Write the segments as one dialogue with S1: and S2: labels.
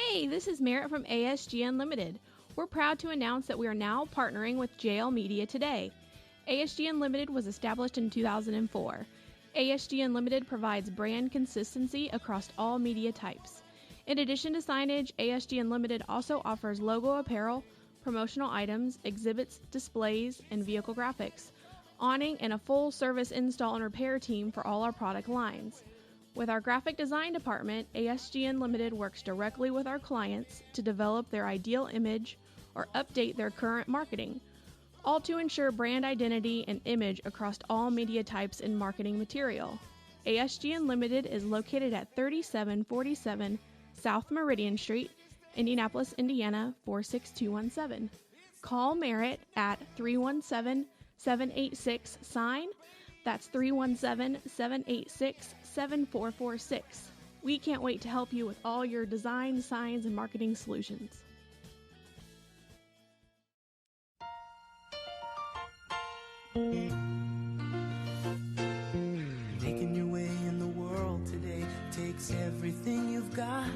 S1: Hey, this is Merritt from ASG Unlimited. We're proud to announce that we are now partnering with JL Media today. ASG Unlimited was established in 2004. ASG Unlimited provides brand consistency across all media types. In addition to signage, ASG Unlimited also offers logo apparel, promotional items, exhibits, displays, and vehicle graphics, awning, and a full-service install and repair team for all our product lines. With our graphic design department, ASG Unlimited works directly with our clients to develop their ideal image or update their current marketing, all to ensure brand identity and image across all media types and marketing material. ASG Unlimited is located at 3747 South Meridian Street, Indianapolis, Indiana 46217. Call Merritt at 317-786-SIGN. That's 317-786-7446. We can't wait to help you with all your design, signs, and marketing solutions.
S2: Making your way in the world today takes everything you've got.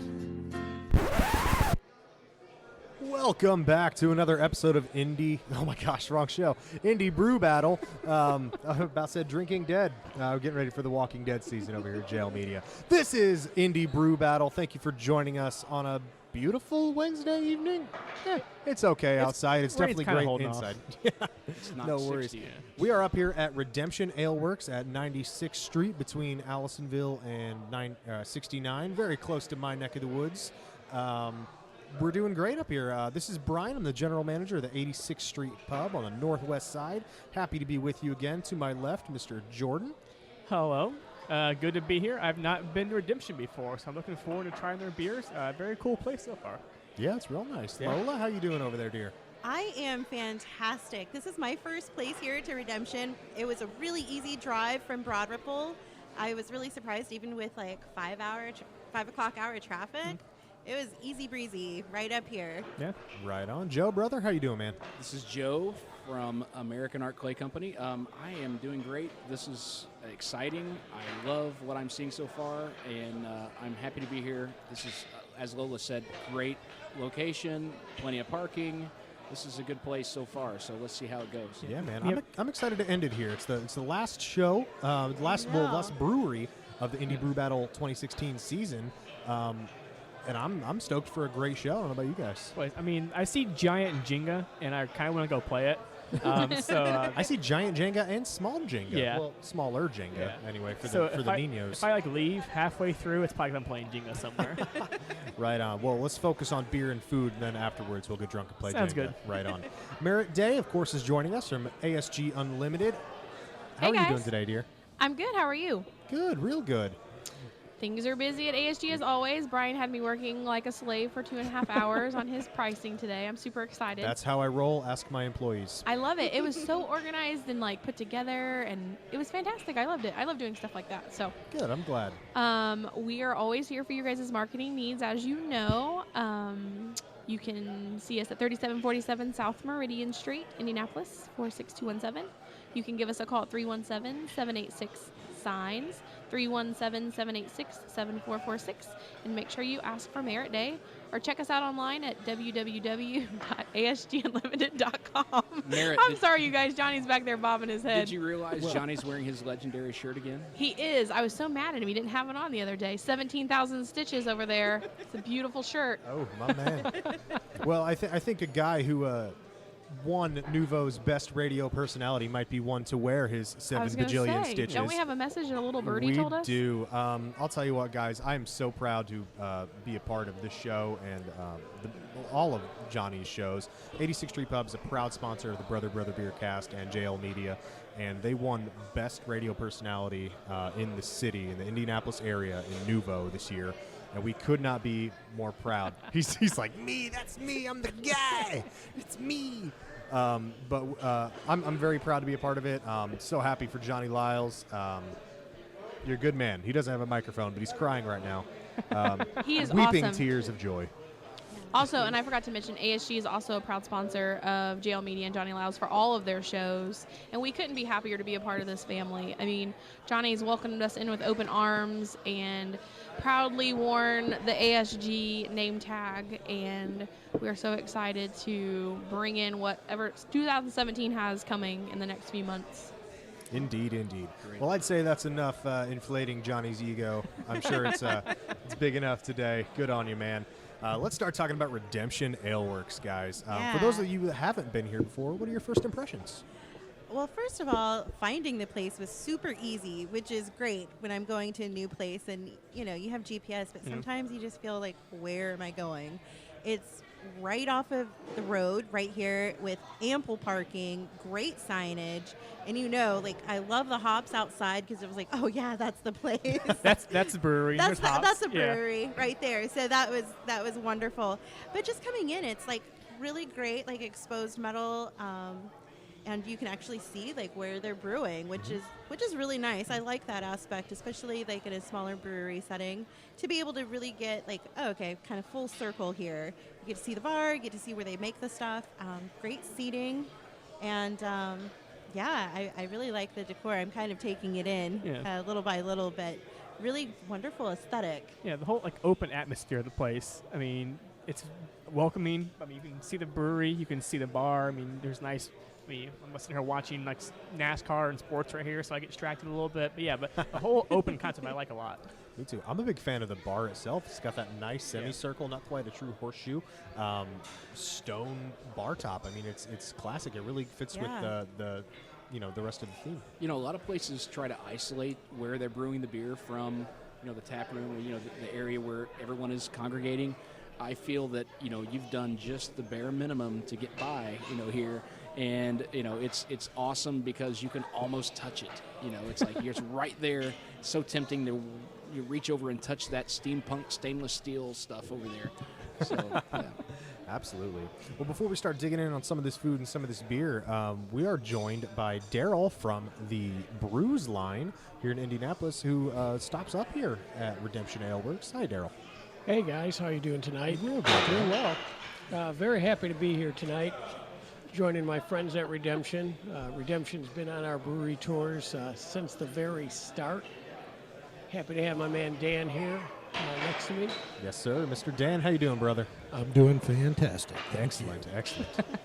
S3: Welcome back to another episode of wrong show. Indie Brew Battle. About said Drinking Dead. We're getting ready for the Walking Dead season over here at JL Media. This is Indie Brew Battle. Thank you for joining us on a beautiful Wednesday evening. Yeah, it's okay outside. It's definitely great inside. Yeah, no worries. We are up here at Redemption Alewerks at 96th Street between Allisonville and 69. Very close to my neck of the woods. We're doing great up here. This is Brian. I'm the general manager of the 86th Street Pub on the northwest side. Happy to be with you again. To my left, Mr. Jordan.
S4: Hello. Good to be here. I've not been to Redemption before, so I'm looking forward to trying their beers. Very cool place so far.
S3: Yeah, it's real nice.
S4: Yeah.
S3: Lola, how you doing over there, dear?
S5: I am fantastic. This is my first place here to Redemption. It was a really easy drive from Broad Ripple. I was really surprised, even with like 5 o'clock hour traffic. It was easy breezy right up here.
S4: Yeah.
S3: Right on. Joe, brother, how you doing, man?
S6: This is Joe from American Art Clay Company. I am doing great. This is exciting. I love what I'm seeing so far, and I'm happy to be here. This is, as Lola said, great location, plenty of parking. This is a good place so far, so let's see how it goes.
S3: Yeah, man. I'm excited to end it here. It's the last show, last brewery of the Indie Brew Battle 2016 season. And I'm stoked for a great show. I don't know about you guys.
S4: I mean, I see Giant Jenga, and I kind of want to go play it.
S3: I see Giant Jenga and Small Jenga.
S4: Yeah.
S3: Well, smaller Jenga, anyway, for the Niños.
S4: If I leave halfway through, it's probably 'cause I'm playing Jenga somewhere.
S3: Right on. Well, let's focus on beer and food, and then afterwards we'll get drunk and play Jenga.
S4: Sounds good.
S3: Right on. Merritt Day, of course, is joining us from ASG Unlimited. How are you doing today, dear?
S1: I'm good. How are you?
S3: Good. Real good.
S1: Things are busy at ASG as always. Brian had me working like a slave for 2.5 hours on his pricing today. I'm super excited.
S3: That's how I roll. Ask my employees.
S1: I love it. It was so organized and like put together, and it was fantastic. I loved it. I love doing stuff like that. So
S3: good. I'm glad.
S1: We are always here for your guys' marketing needs, as you know. You can see us at 3747 South Meridian Street, Indianapolis 46217. You can give us a call at 317-786-SIGNS, 317-786-7446, and make sure you ask for Merritt Day, or check us out online at www.asgunlimited.com. I'm sorry, you guys. Johnny's back there bobbing his head.
S6: Did you realize Johnny's wearing his legendary shirt again?
S1: He is. I was so mad at him. He didn't have it on the other day. 17,000 stitches over there. It's a beautiful shirt.
S3: Oh, my man. Well, I think a guy who won Nuvo's best radio personality might be one to wear his 7 bajillion stitches.
S1: Don't we have a message that a little birdie told us?
S3: We do. I'll tell you what, guys. I am so proud to be a part of this show and all of Johnny's shows. 86th Street Pub is a proud sponsor of the Brother Beer Cast and JL Media, and they won Best Radio Personality in the city, in the Indianapolis area, in Nuvo this year. And we could not be more proud. He's like, me, that's me, I'm the guy, it's me. But I'm very proud to be a part of it. So happy for Johnny Lyles. You're a good man. He doesn't have a microphone, but he's crying right now.
S1: He is
S3: weeping
S1: awesome.
S3: tears of joy.
S1: Also, and I forgot to mention, ASG is also a proud sponsor of JL Media and Johnny Lau's for all of their shows, and we couldn't be happier to be a part of this family. I mean, Johnny's welcomed us in with open arms and proudly worn the ASG name tag, and we're so excited to bring in whatever 2017 has coming in the next few months.
S3: Indeed, indeed. Well, I'd say that's enough inflating Johnny's ego. I'm sure it's big enough today. Good on you, man. Let's start talking about Redemption Alewerks, guys. For those of you that haven't been here before, what are your first impressions?
S5: Well, first of all, finding the place was super easy, which is great when I'm going to a new place and, you know, you have GPS, but sometimes you just feel like, where am I going? It's right off of the road right here with ample parking, great signage, and you know, like, I love the hops outside because it was like, oh yeah, that's the place.
S4: That's the brewery.
S5: That's
S4: There's
S5: a brewery right there. So that was wonderful. But just coming in, it's like really great, like exposed metal, and you can actually see like where they're brewing, which is really nice. I like that aspect, especially like in a smaller brewery setting, to be able to really get like, oh, okay, kind of full circle here. You get to see the bar, you get to see where they make the stuff. Great seating, and yeah, I really like the decor. I'm kind of taking it in little by little, but really wonderful aesthetic.
S4: Yeah, the whole like open atmosphere of the place. I mean, it's welcoming. I mean, you can see the brewery, you can see the bar. I mean, there's nice. I mean, I'm sitting here watching like NASCAR and sports right here, so I get distracted a little bit. But yeah, but the whole open concept I like a lot.
S3: Me too. I'm a big fan of the bar itself. It's got that nice semicircle, not quite a true horseshoe, stone bar top. I mean, it's classic. It really fits with the rest of the theme. You know,
S6: a lot of places try to isolate where they're brewing the beer from, the tap room, or, the area where everyone is congregating. I feel that, you've done just the bare minimum to get by, here. And, it's awesome because you can almost touch it. It's like it's right there. It's so tempting to you reach over and touch that steampunk stainless steel stuff over there. So, yeah.
S3: Absolutely. Well, before we start digging in on some of this food and some of this beer, we are joined by Daryl from the Brews line here in Indianapolis, who stops up here at Redemption Alewerks. Hi, Daryl.
S7: Hey, guys. How are you doing tonight?
S3: Real good.
S7: Doing well. Very happy to be here tonight, joining my friends at Redemption. Redemption's been on our brewery tours since the very start. Happy to have my man Dan here next to me.
S3: Yes, sir. Mr. Dan, how you doing, brother?
S8: I'm doing fantastic.
S3: Excellent.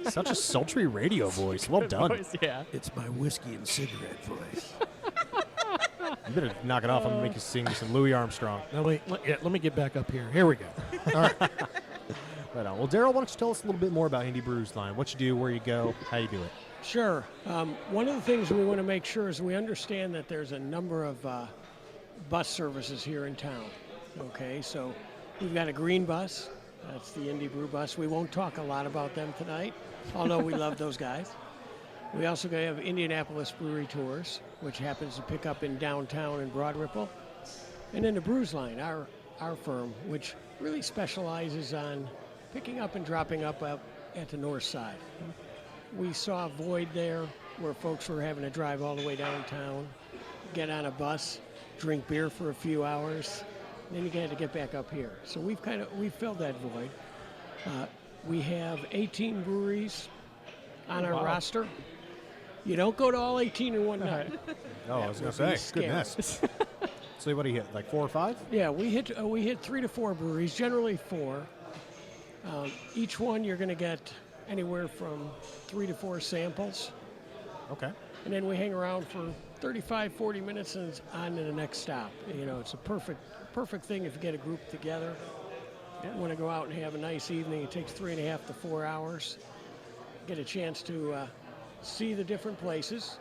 S3: Such a sultry radio voice. Well done.
S4: Voice, yeah.
S8: It's my whiskey and cigarette voice.
S3: You better knock it off. I'm going to make you sing me some Louis Armstrong.
S8: Now, let me get back up here. Here we go. All right.
S3: Right on. Well, Daryl, why don't you tell us a little bit more about Indie Brews line? What you do, where you go, how you do it.
S7: Sure. One of the things we want to make sure is we understand that there's a number of bus services here in town. Okay, so we've got a green bus. That's the Indie Brew bus. We won't talk a lot about them tonight, although we love those guys. We also have Indianapolis Brewery Tours, which happens to pick up in downtown in Broad Ripple. And then the Brews line, our firm, which really specializes on picking up and dropping up at the north side. We saw a void there where folks were having to drive all the way downtown, get on a bus, drink beer for a few hours, then you had to get back up here. So we've filled that void. We have 18 breweries on our roster. You don't go to all 18 in one night.
S3: Oh, I was going to say, goodness. So what do you hit, like 4 or 5?
S7: Yeah, we hit 3 to 4 breweries, generally 4. Each one you're going to get anywhere from 3 to 4 samples.
S3: Okay.
S7: And then we hang around for 35, 40 minutes and it's on to the next stop. It's a perfect thing if you get a group together. Yeah. Want to go out and have a nice evening. It takes 3.5 to 4 hours. Get a chance to see the different places.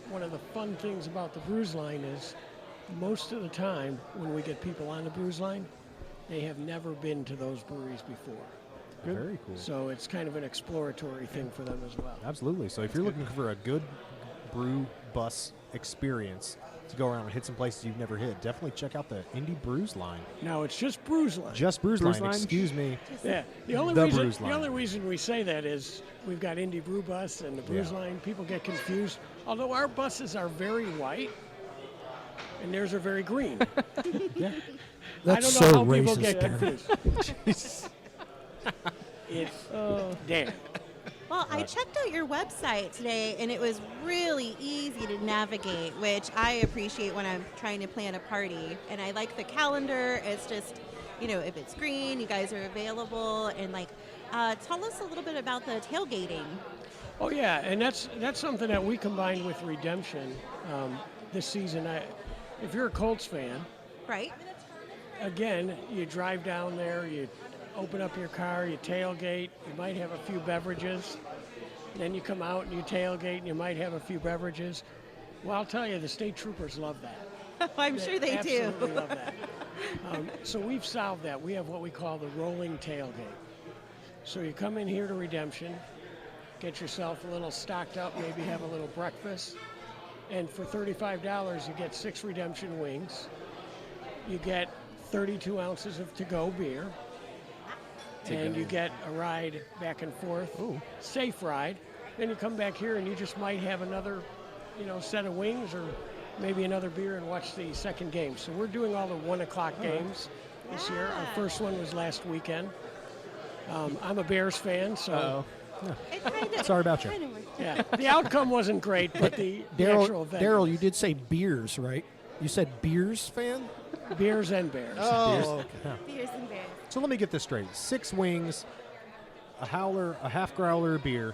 S7: One of the fun things about the Brews line is most of the time when we get people on the Brews line, they have never been to those breweries before.
S3: Very cool.
S7: So it's kind of an exploratory thing for them as well.
S3: Absolutely. So if you're looking for a good brew bus experience to go around and hit some places you've never hit, definitely check out the Indie Brews line.
S7: No, it's just Brews line.
S3: Just Brews line. Excuse me.
S7: Yeah. The only reason we say that is we've got Indie Brew Bus and the Brews line. People get confused. Although our buses are very white and theirs are very green.
S8: Yeah.
S7: I don't know how people get confused. It's damn.
S5: Well, I checked out your website today, and it was really easy to navigate, which I appreciate when I'm trying to plan a party. And I like the calendar. It's just, if it's green, you guys are available. And, tell us a little bit about the tailgating.
S7: Oh yeah, and that's something that we combined with Redemption this season. If you're a Colts fan,
S5: Right?
S7: again, you drive down there, you open up your car, you tailgate, you might have a few beverages, then you come out and you tailgate and you might have a few beverages. Well, I'll tell you, the state troopers love that.
S5: I'm sure they do.
S7: Absolutely love that. So we've solved that. We have what we call the rolling tailgate. So you come in here to Redemption, get yourself a little stocked up, maybe have a little breakfast, and for $35 you get 6 Redemption wings. You get 32 ounces of to-go beer. And you get a ride back and forth, safe ride. Then you come back here and you just might have another, set of wings or maybe another beer and watch the second game. So we're doing all the 1 o'clock games this year. Our first one was last weekend. I'm a Bears fan, so
S3: Sorry about you.
S7: yeah, the outcome wasn't great, but the actual event.
S8: Daryl, you did say beers, right? You said beers fan?
S7: Beers and Bears.
S8: Oh,
S5: Beers and bears.
S3: So let me get this straight. 6 wings, a howler, a half growler of beer,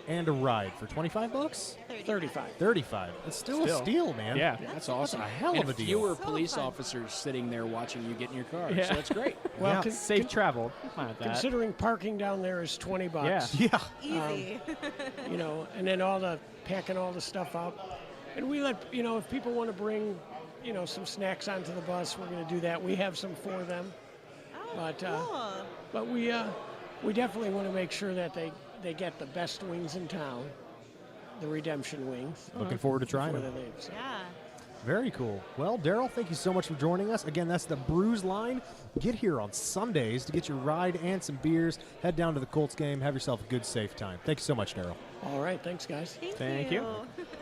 S3: and a ride for $25?
S7: 35.
S3: 35. It's still a steal, man.
S4: Yeah.
S6: That's awesome.
S3: a hell
S6: and
S3: of a deal.
S6: fewer
S5: So
S6: police
S5: fun.
S6: officers sitting there watching you get in your car.
S4: Yeah.
S6: So that's great.
S7: Well,
S3: Yeah.
S4: Safe travel. Fine with that.
S7: considering parking down there is $20.
S4: Yeah.
S3: Yeah.
S5: Easy.
S7: And then packing all the stuff up. And we let, if people want to bring, some snacks onto the bus, we're going to do that. We have some for them. But
S5: Cool.
S7: but we definitely want to make sure that they get the best wings in town, the Redemption wings.
S3: Looking forward to trying
S7: before
S3: them.
S7: they leave. So.
S5: Yeah.
S3: Very cool. Well, Daryl, thank you so much for joining us. Again, that's the Brews line. Get here on Sundays to get your ride and some beers. Head down to the Colts game. Have yourself a good, safe time. Thank you so much, Daryl.
S7: All right, thanks, guys.
S4: Thank you.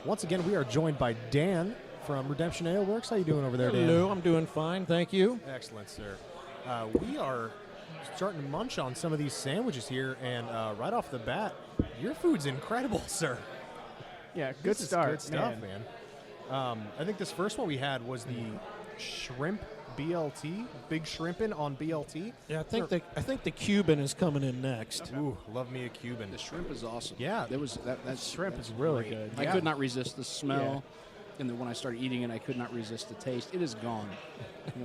S3: Once again, we are joined by Dan from Redemption Alewerks. How you doing over there, Dan?
S8: hello. I'm doing fine, thank you.
S3: Excellent, sir. We are starting to munch on some of these sandwiches here, and right off the bat, your food's incredible, sir.
S4: Yeah, good
S3: This is
S4: start.
S3: Good stuff, man. I think this first one we had was the shrimp BLT, big shrimpin' on BLT.
S8: Yeah, I think the Cuban is coming in next.
S3: Ooh, love me a Cuban.
S6: The shrimp is awesome.
S3: Yeah.
S6: That was that
S4: shrimp
S6: that's
S4: is really
S6: great.
S4: good.
S6: I
S3: Yeah.
S6: could not resist the smell. And then when I started eating it, I could not resist the taste. It is gone.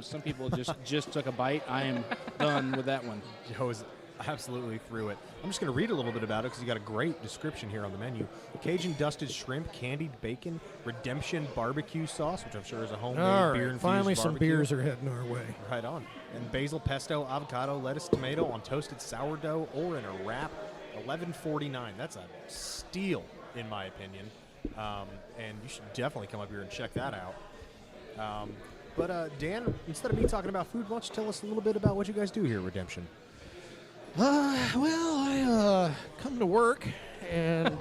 S6: Some people just took a bite. I am done with that one.
S3: Joe's absolutely through it. I'm just going to read a little bit about it because you got a great description here on the menu. Cajun dusted shrimp, candied bacon, Redemption barbecue sauce, which I'm sure is a homemade
S8: All
S3: beer
S8: right,
S3: infused
S8: finally some
S3: barbecue.
S8: beers are heading our way.
S3: Right on. And basil pesto, avocado, lettuce, tomato on toasted sourdough or in a wrap. $11.49. That's a steal, in my opinion. And you should definitely come up here and check that out. But Dan, instead of me talking about food, why don't you tell us a little bit about what you guys do here at Redemption?
S8: Well, I come to work and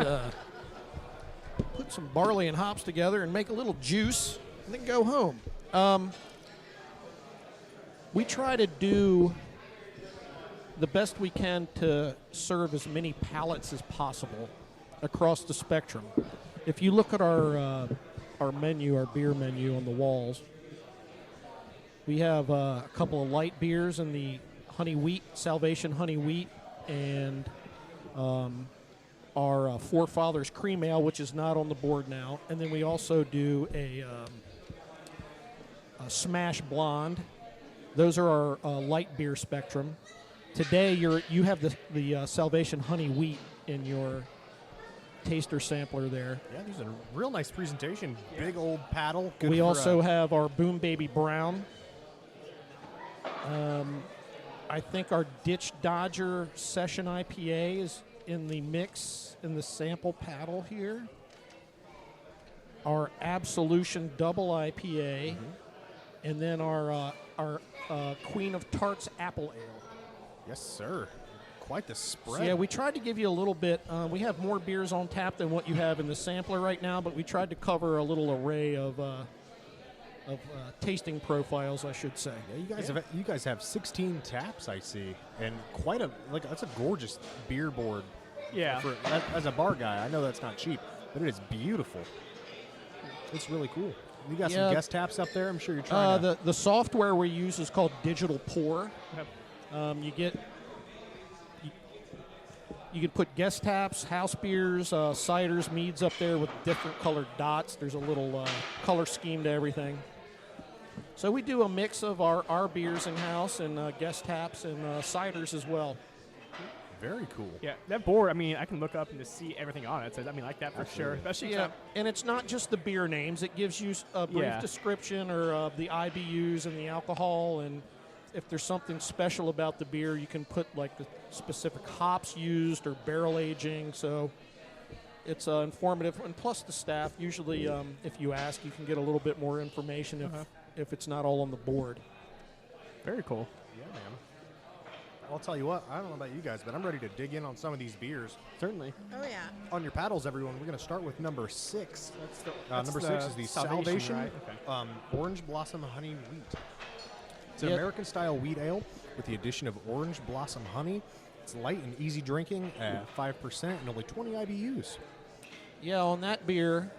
S8: put some barley and hops together and make a little juice and then go home. We try to do the best we can to serve as many palates as possible across the spectrum. If you look at our menu, our beer menu on the walls, we have a couple of light beers in the honey wheat, Salvation honey wheat, and our Forefathers cream ale, which is not on the board now. And then we also do a Smash Blonde. Those are our light beer spectrum. Today you have the Salvation honey wheat in your taster sampler there.
S3: Yeah, there's a real nice presentation. Big old paddle. Good
S8: We
S3: for,
S8: also have our Boom Baby Brown. I think our Ditch Dodger Session IPA is in the mix in the sample paddle here. Our Absolution Double IPA, and then our Queen of Tarts Apple Ale.
S3: Yes, sir. Quite the spread.
S8: So yeah, we tried to give you a little bit. We have more beers on tap than what you have in the sampler right now, but we tried to cover a little array of tasting profiles, I should say.
S3: Yeah, you guys have 16 taps, I see, and quite a that's a gorgeous beer board.
S4: Yeah.
S3: As a bar guy, I know that's not cheap, but it is beautiful. It's really cool. You got some guest taps up there. I'm sure you're trying to.
S8: The software we use is called Digital Pour. You can put guest taps, house beers, ciders, meads up there with different colored dots. There's a little color scheme to everything. So we do a mix of our beers in-house and guest taps and ciders as well.
S3: Very cool.
S4: Yeah, that board, I mean, I can look up and just see everything on it. So, I mean, like that for sure. Especially
S8: and it's not just the beer names. It gives you a brief description or the IBUs and the alcohol, and if there's something special about the beer, you can put like the specific hops used or barrel aging. So it's informative. And plus the staff, usually if you ask, you can get a little bit more information if it's not all on the board.
S4: Very cool.
S3: Yeah, man. I'll tell you what, I don't know about you guys, but I'm ready to dig in on some of these beers.
S4: Certainly.
S5: Oh, yeah.
S3: On your paddles, everyone, we're going to start with number 6.
S4: That's
S3: number 6 is the Salvation
S4: right? Okay.
S3: Orange Blossom Honey Wheat. It's an American-style wheat ale with the addition of orange blossom honey. It's light and easy drinking at 5% and only 20 IBUs.
S8: Yeah, on that beer,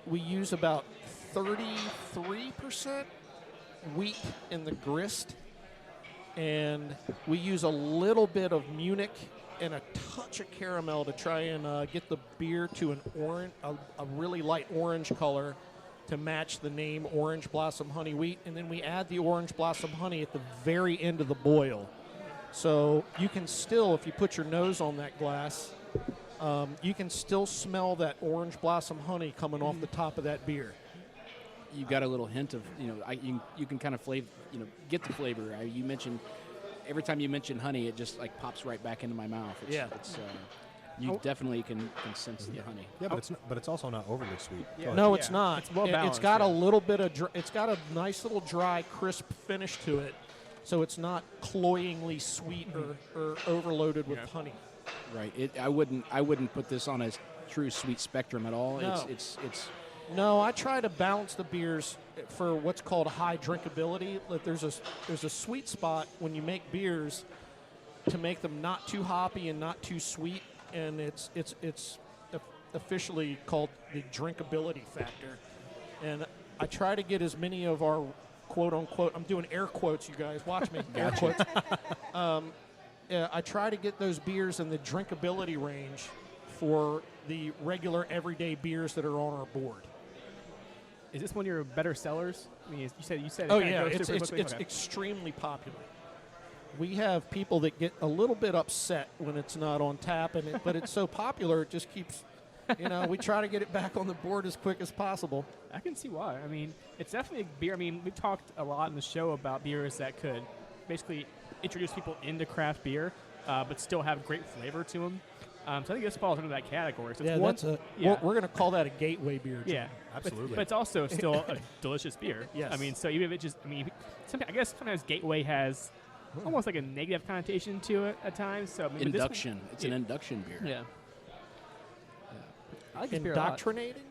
S8: we use about 33% wheat in the grist, and we use a little bit of Munich and a touch of caramel to try and get the beer to a really light orange color to match the name Orange Blossom Honey Wheat, and then we add the Orange Blossom Honey at the very end of the boil. So you can still, if you put your nose on that glass, you can still smell that Orange Blossom Honey coming off the top of that beer.
S6: You got a little hint of, you can kind of get the flavor. You mentioned, every time you mention honey, it just like pops right back into my mouth. You definitely can sense the honey.
S3: Yeah, but it's also not overly sweet.
S8: Yeah. No, it's not.
S4: It's well balanced.
S8: It's got a little bit of. It's got a nice little dry, crisp finish to it, so it's not cloyingly sweet or overloaded with honey.
S6: Right. I wouldn't put this on a true sweet spectrum at all.
S8: No.
S6: It's
S8: No, I try to balance the beers for what's called high drinkability. Like there's a sweet spot when you make beers to make them not too hoppy and not too sweet, and it's officially called the drinkability factor. And I try to get as many of our quote unquote, I'm doing air quotes, you guys, watch me, air quotes. I try to get those beers in the drinkability range for the regular everyday beers that are on our board.
S4: Is this one of your better sellers? I mean, you said.
S8: Oh yeah, it's extremely popular. We have people that get a little bit upset when it's not on tap, but it's so popular it just keeps. We try to get it back on the board as quick as possible.
S4: I can see why. I mean, it's definitely a beer. I mean, we've talked a lot in the show about beers that could basically introduce people into craft beer, but still have great flavor to them. So I think this falls into that category. So
S8: we're going to call that a gateway beer. John.
S4: Yeah,
S3: absolutely.
S4: But it's also still a delicious beer.
S8: Yes.
S4: I mean, so even if I guess sometimes gateway has almost like a negative connotation to it at times. So
S6: induction. It's an induction beer.
S4: Yeah. I like this beer a lot.
S8: Indoctrinating?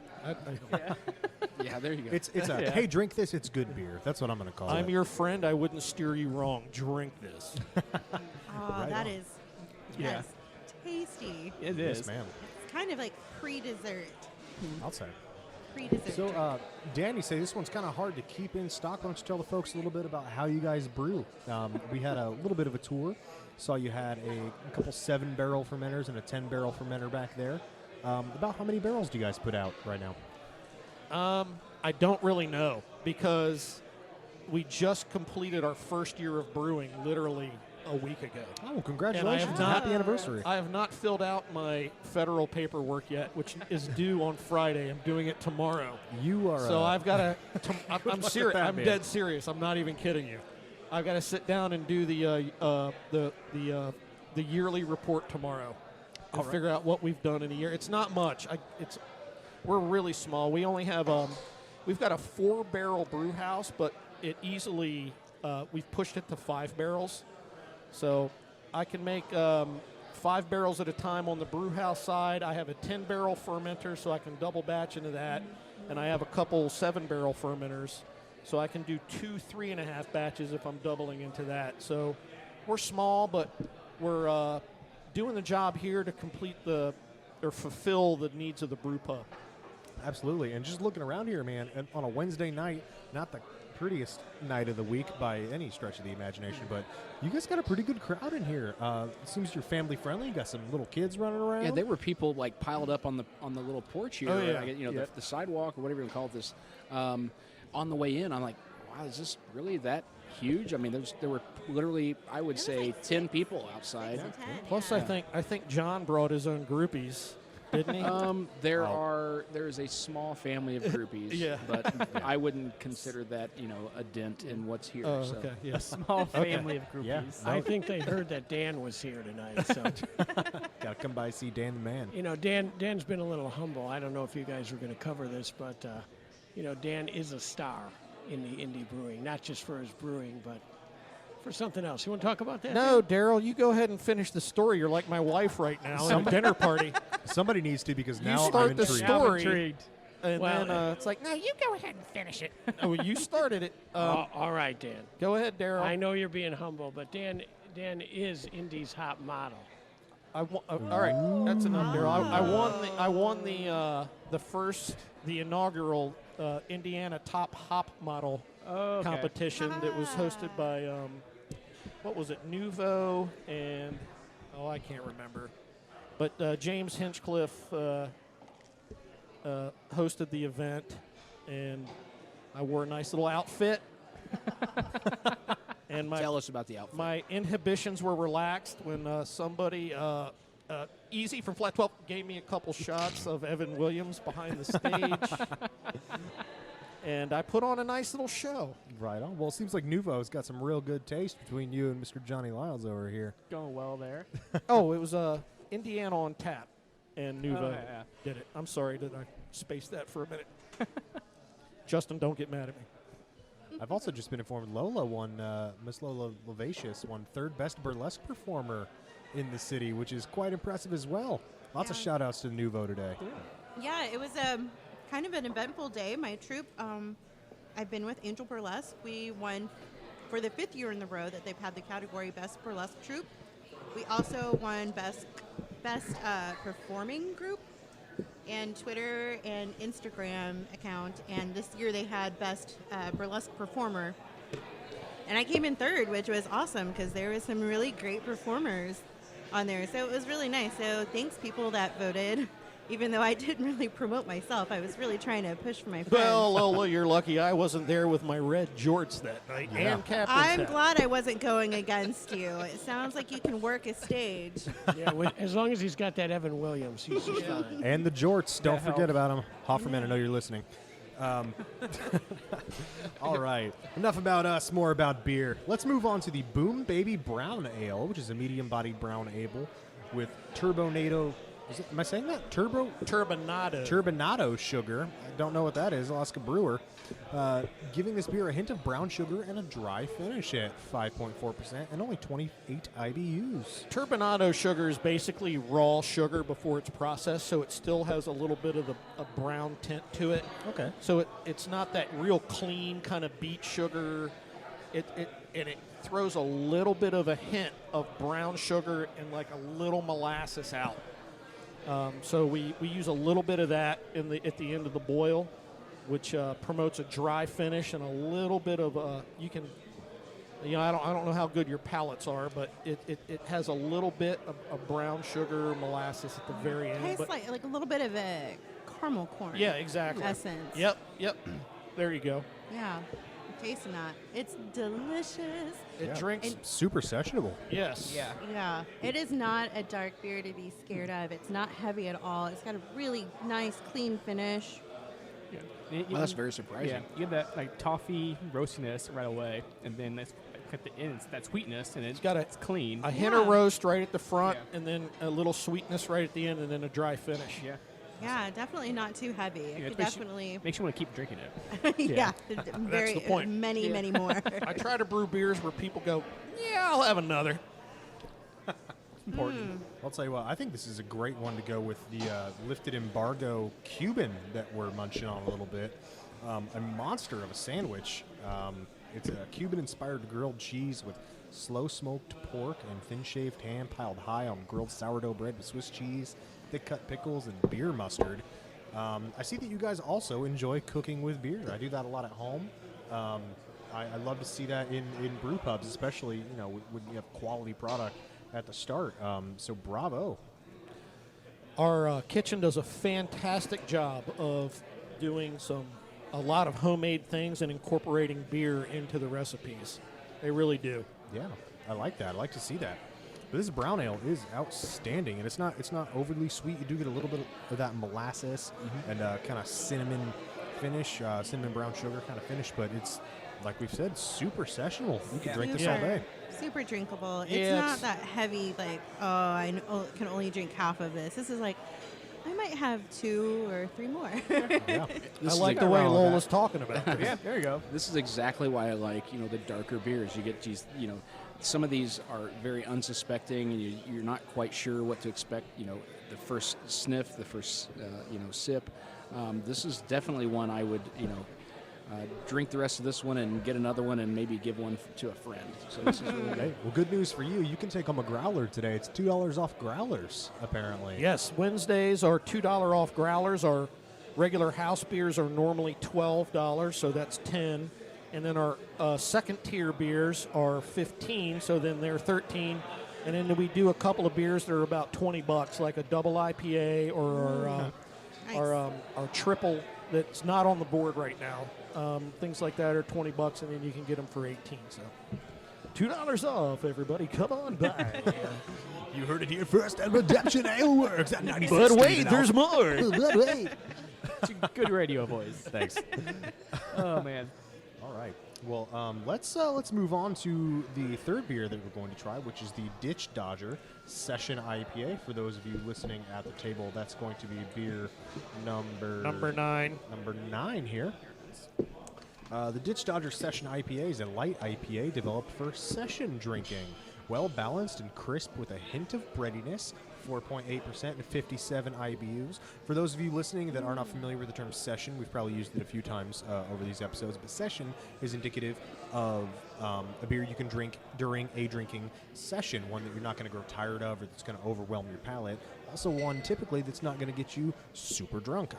S6: Yeah, there you go.
S3: It's a hey, drink this. It's good beer. That's what I'm going to call it.
S8: I'm your friend. I wouldn't steer you wrong. Drink this.
S5: Oh, that is tasty.
S4: It is.
S3: Yes, ma'am.
S5: It's kind of like pre-dessert.
S3: I'll say.
S5: Pre-dessert.
S3: So, Dan, you say this one's kind of hard to keep in stock. Why don't you tell the folks a little bit about how you guys brew? We had a little bit of a tour. Saw you had a couple 7-barrel fermenters and a 10-barrel fermenter back there. About how many barrels do you guys put out right now?
S8: I don't really know because we just completed our first year of brewing literally a week ago.
S3: Oh, congratulations. Happy anniversary.
S8: I have not filled out my federal paperwork yet, which is due on Friday. I'm doing it tomorrow.
S3: You are.
S8: So I've got to. I'm serious. I'm dead serious. I'm not even kidding you. I've got to sit down and do the yearly report tomorrow and figure out what we've done in a year. It's not much. We're really small. We only have we've got a 4-barrel brew house, but it easily we've pushed it to 5 barrels. So I can make 5 barrels at a time on the brew house side. I have a 10-barrel fermenter, so I can double batch into that. And I have a couple 7-barrel fermenters, so I can do 2 3.5 batches if I'm doubling into that. So we're small, but we're doing the job here to fulfill the needs of the brew pub.
S3: Absolutely. And just looking around here, man, and on a Wednesday night, not the prettiest night of the week by any stretch of the imagination, but you guys got a pretty good crowd in here. It seems you're family friendly. You got some little kids running around.
S6: Yeah, there were people like piled up on the little porch here.
S8: Oh, yeah.
S6: The sidewalk or whatever you call this. On the way in, I'm like, wow, is this really that huge? I mean, there were literally, I would say,
S5: like
S6: 10 people outside.
S8: Plus, I think John brought his own groupies, didn't he?
S6: There is a small family of groupies,
S8: Yeah.
S6: but I wouldn't consider that a dent in what's here.
S8: Oh,
S6: so.
S8: okay. Yes.
S4: Small family of groupies.
S3: Yeah.
S7: I think they heard that Dan was here tonight. So,
S3: Got to come by see Dan the man.
S7: Dan's been a little humble. I don't know if you guys were going to cover this, but, Dan is a star in the indie brewing, not just for his brewing, but for something else. You want to talk about that?
S8: No, Daryl, you go ahead and finish the story. You're like my wife right now at a dinner party.
S3: Somebody needs to, because now
S8: start
S3: I'm
S8: the
S3: intrigued.
S4: Now I'm
S8: story.
S4: intrigued.
S8: And
S7: Well,
S8: then it's like, no, you go ahead and finish it. Oh, you started it.
S7: All right, Dan.
S8: Go ahead, Daryl.
S7: I know you're being humble, but Dan is Indy's hot model.
S8: All right, that's enough, Daryl. I won the inaugural Indiana Top Hop Model competition that was hosted by what was it, Nuvo and I can't remember, but James Hinchcliffe hosted the event, and I wore a nice little outfit. And
S6: Tell us about the outfit.
S8: my inhibitions were relaxed when somebody, Easy from Flat 12, gave me a couple shots of Evan Williams behind the stage. And I put on a nice little show.
S3: Right on. Well, it seems like Nuvo's got some real good taste between you and Mr. Johnny Lyles over here.
S4: Going well there.
S8: Oh, it was Indiana on Tap, and Nuvo
S4: yeah.
S8: did it. I'm sorry that I spaced that for a minute. Justin, don't get mad at me.
S3: I've also just been informed Lola won, Miss Lola Lavacious won 3rd best burlesque performer in the city, which is quite impressive as well. Lots of shout outs to Nuvo today.
S5: Yeah, it was kind of an eventful day. My troupe, I've been with Angel Burlesque. We won for the 5th year in a row that they've had the category Best Burlesque Troupe. We also won Best Performing Group and Twitter and Instagram account. And this year they had Best Burlesque Performer. And I came in 3rd, which was awesome because there was some really great performers on there. So it was really nice. So thanks, people that voted. Even though I didn't really promote myself, I was really trying to push for my friends.
S8: Well, Lola, you're lucky I wasn't there with my red jorts that night and captain's
S5: I'm
S8: hat.
S5: glad I wasn't going against you. It sounds like you can work a stage.
S7: Yeah, as long as he's got that Evan Williams, he's just fine.
S3: And the jorts, don't
S4: That
S3: forget
S4: helped.
S3: about them. Hofferman, I know you're listening. All right. Enough about us, more about beer. Let's move on to the Boom Baby Brown Ale, which is a medium-bodied brown ale with turbonado. Am I saying that? Turbinado sugar. I don't know what that is. I'll ask a brewer. Giving this beer a hint of brown sugar and a dry finish at 5.4% and only 28 IBUs.
S8: Turbinado sugar is basically raw sugar before it's processed, so it still has a little bit of a brown tint to it.
S3: Okay.
S8: So it's not that real clean kind of beet sugar. It throws a little bit of a hint of brown sugar and like a little molasses out. So we use a little bit of that at the end of the boil, which promotes a dry finish and a little bit of I don't know how good your palates are, but it has a little bit of brown sugar molasses at the very end.
S5: Tastes
S8: But
S5: like a little bit of a caramel corn.
S8: yeah, exactly.
S5: Essence.
S8: Yep. There you go.
S5: Yeah. I'm tasting that. It's delicious.
S8: It drinks.
S3: Super sessionable.
S8: Yes.
S4: Yeah.
S5: Yeah. It is not a dark beer to be scared of. It's not heavy at all. It's got a really nice, clean finish.
S4: Yeah.
S6: Well, that's very surprising.
S4: Yeah, you get that like toffee roastiness right away, and then it's at the end, it's that sweetness, and it's clean.
S8: A hint of
S5: Yeah.
S8: roast right at the front,
S4: Yeah.
S8: and then a little sweetness right at the end, and then a dry finish.
S4: Yeah.
S5: Yeah, definitely not too heavy. It could
S4: makes
S5: definitely.
S4: makes you want to keep drinking it.
S5: yeah. Very,
S8: the point.
S5: Many more.
S8: I try to brew beers where people go, yeah, I'll have another.
S4: Important.
S3: I'll tell you what, I think this is a great one to go with the lifted embargo Cuban that we're munching on a little bit. A monster of a sandwich. It's a Cuban-inspired grilled cheese with slow-smoked pork and thin-shaved ham piled high on grilled sourdough bread with Swiss cheese, thick-cut pickles, and beer mustard. I see that you guys also enjoy cooking with beer. I do that a lot at home. I love to see that in brew pubs, especially when you have quality product at the start. So bravo.
S8: Our kitchen does a fantastic job of doing a lot of homemade things and incorporating beer into the recipes. They really do.
S3: Yeah, I like that. I like to see that. But this brown ale is outstanding, and it's not overly sweet. You do get a little bit of that molasses and kind of cinnamon finish, cinnamon brown sugar kind of finish, but it's, like we've said, super sessional. You could drink this all day.
S5: Super drinkable. It's
S8: Yeah,
S5: not that heavy, like, can only drink half of this. This is like, I might have 2 or 3 more.
S3: Yeah.
S8: I like the way Lola's talking about it.
S4: Yeah, there you go.
S6: This is exactly why I like, the darker beers. You get these, some of these are very unsuspecting, and you're not quite sure what to expect. The first sniff, the first, sip. This is definitely one I would, drink the rest of this one and get another one and maybe give one to a friend. So this is really
S3: Hey,
S6: good.
S3: well, good news for you. You can take home a growler today. It's $2 off growlers, apparently.
S8: Yes, Wednesdays are $2 off growlers. Our regular house beers are normally $12, so that's $10. And then our second tier beers are $15, so then they're $13. And then we do a couple of beers that are about $20, like a double IPA or our triple that's not on the board right now. Things like that are $20, and then you can get them for $18. So $2 off, everybody. Come on by.
S3: You heard it here first at Redemption Alewerks at 96.
S8: But wait, there's more.
S3: But wait.
S4: It's a good radio voice.
S3: Thanks.
S4: Oh, man.
S3: All right. Well, let's move on to the third beer that we're going to try, which is the Ditch Dodger Session IPA. For those of you listening at the table, that's going to be beer number
S8: 9.
S3: Number 9 here. The Ditch Dodger Session IPA is a light IPA developed for session drinking. Well balanced and crisp with a hint of breadiness, 4.8% and 57 IBUs. For those of you listening that are not familiar with the term session, we've probably used it a few times over these episodes, but session is indicative of a beer you can drink during a drinking session, one that you're not going to grow tired of or that's going to overwhelm your palate. Also one typically that's not going to get you super drunk.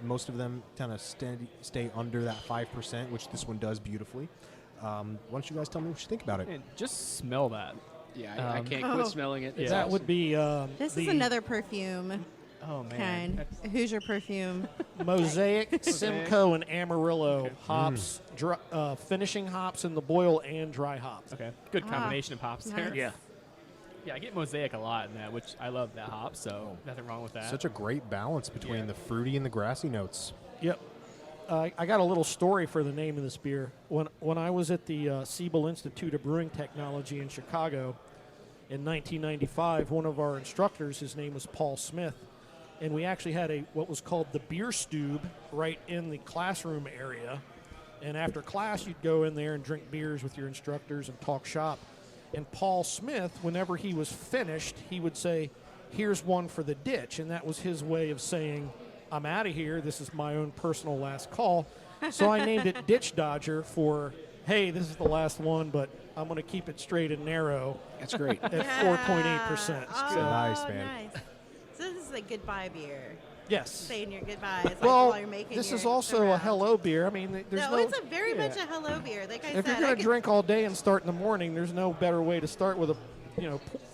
S3: Most of them kind of stay under that 5%, which this one does beautifully. Why don't you guys tell me what you think about it?
S4: And just smell that.
S6: Yeah, I can't quit smelling it. It's
S8: That
S6: awesome.
S8: would be
S5: This is another perfume
S4: Oh, man.
S5: kind. Hoosier perfume.
S8: Mosaic, Simcoe, and Amarillo hops, finishing hops in the boil and dry hops.
S4: Okay. Good combination of hops there.
S5: nice.
S8: Yeah.
S4: Yeah, I get Mosaic a lot in that, which I love that hop, so nothing wrong with that.
S3: Such a great balance between the fruity and the grassy notes.
S8: Yep. I got a little story for the name of this beer. When I was at the Siebel Institute of Brewing Technology in Chicago in 1995, one of our instructors, his name was Paul Smith, and we actually had what was called the beer stube right in the classroom area. And after class, you'd go in there and drink beers with your instructors and talk shop. And Paul Smith, whenever he was finished, he would say, "Here's one for the ditch," and that was his way of saying, "I'm out of here. This is my own personal last call." So I named it Ditch Dodger for, hey, this is the last one, but I'm going to keep it straight and narrow
S6: That's great.
S8: at 4.8%.
S5: Oh,
S3: Nice, man.
S5: Nice. So this is a goodbye beer.
S8: Yes.
S5: Saying your goodbyes like,
S8: Well,
S5: while you're making
S8: this
S5: your
S8: is also a
S5: round.
S8: hello beer. I mean, there's
S5: No,
S8: no.
S5: it's a very much a hello beer. Like I
S8: If
S5: said,
S8: you're
S5: I
S8: going to
S5: could-
S8: drink all day and start in the morning, there's no better way to start with a,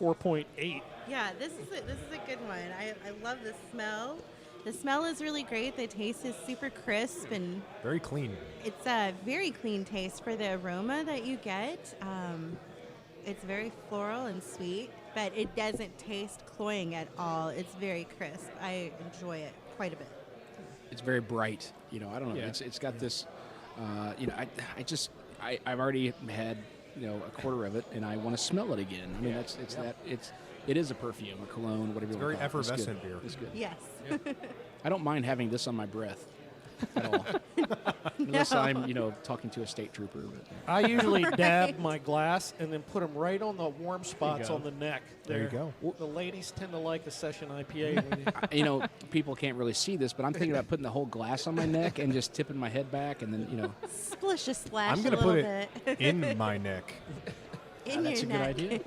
S8: 4.8.
S5: Yeah, this is a good one. I love the smell. The smell is really great. The taste is super crisp, and
S3: Very clean.
S5: it's a very clean taste for the aroma that you get. It's very floral and sweet, but it doesn't taste cloying at all. It's very crisp. I enjoy it quite a bit.
S6: It's very bright. I don't know.
S4: Yeah.
S6: It's got this. I've already had a quarter of it, and I want to smell it again. I mean, it is a perfume, a cologne, whatever.
S3: It's
S6: you
S3: very
S6: want to call it.
S3: effervescent beer.
S6: It's good.
S5: Yes.
S6: I don't mind having this on my breath. at all. Unless I'm, talking to a state trooper. But.
S8: I usually dab my glass and then put them right on the warm spots on the neck.
S3: There you go.
S8: The ladies tend to like a session IPA.
S6: People can't really see this, but I'm thinking about putting the whole glass on my neck and just tipping my head back, and then,
S5: Splish a splash
S3: I'm
S5: a
S3: going to
S5: little
S3: put
S5: bit.
S3: it in my neck.
S5: In
S6: that's a
S5: your
S6: good
S5: neck.
S6: idea.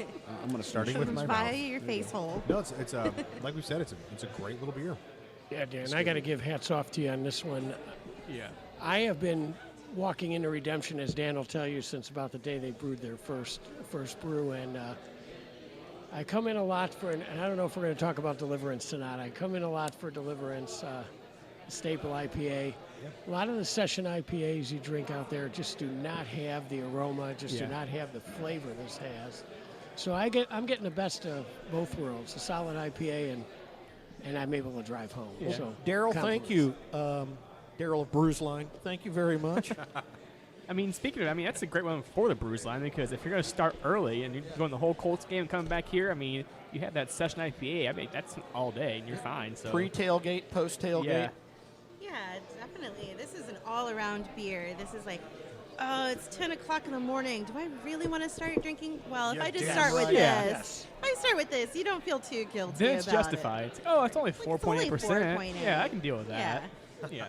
S6: I'm going to
S3: Starting with my
S5: By
S3: mouth.
S5: your face hole.
S3: No, it's like we said, it's a great little beer.
S7: Yeah, Dan, I got to give hats off to you on this one.
S4: Yeah.
S7: I have been walking into Redemption, as Dan will tell you, since about the day they brewed their first brew, and I come in a lot for, and I don't know if we're going to talk about Deliverance tonight. I come in a lot for Deliverance, staple IPA. A lot of the session IPAs you drink out there just do not have the aroma, do not have the flavor this has. So I'm getting the best of both worlds, a solid IPA and I'm able to drive home.
S8: Yeah.
S7: So
S8: Daryl, thank you. Daryl of Brews Line, thank you very much.
S4: Speaking of, that's a great one for the Brews Line, because if you're going to start early and you're going the whole Colts game and coming back here, you have that session IPA. That's all day and you're fine. So
S8: Pre-tailgate, post-tailgate.
S4: Yeah.
S5: Yeah, definitely. This is an all-around beer. This is like, it's 10 o'clock in the morning. Do I really want to start drinking? Well, if I just start with this, if I start with this, you don't feel too guilty
S4: Then it's
S5: about
S4: justified. It's only 4.8%.
S5: 4.8.
S4: Yeah, I can deal with that. Yeah.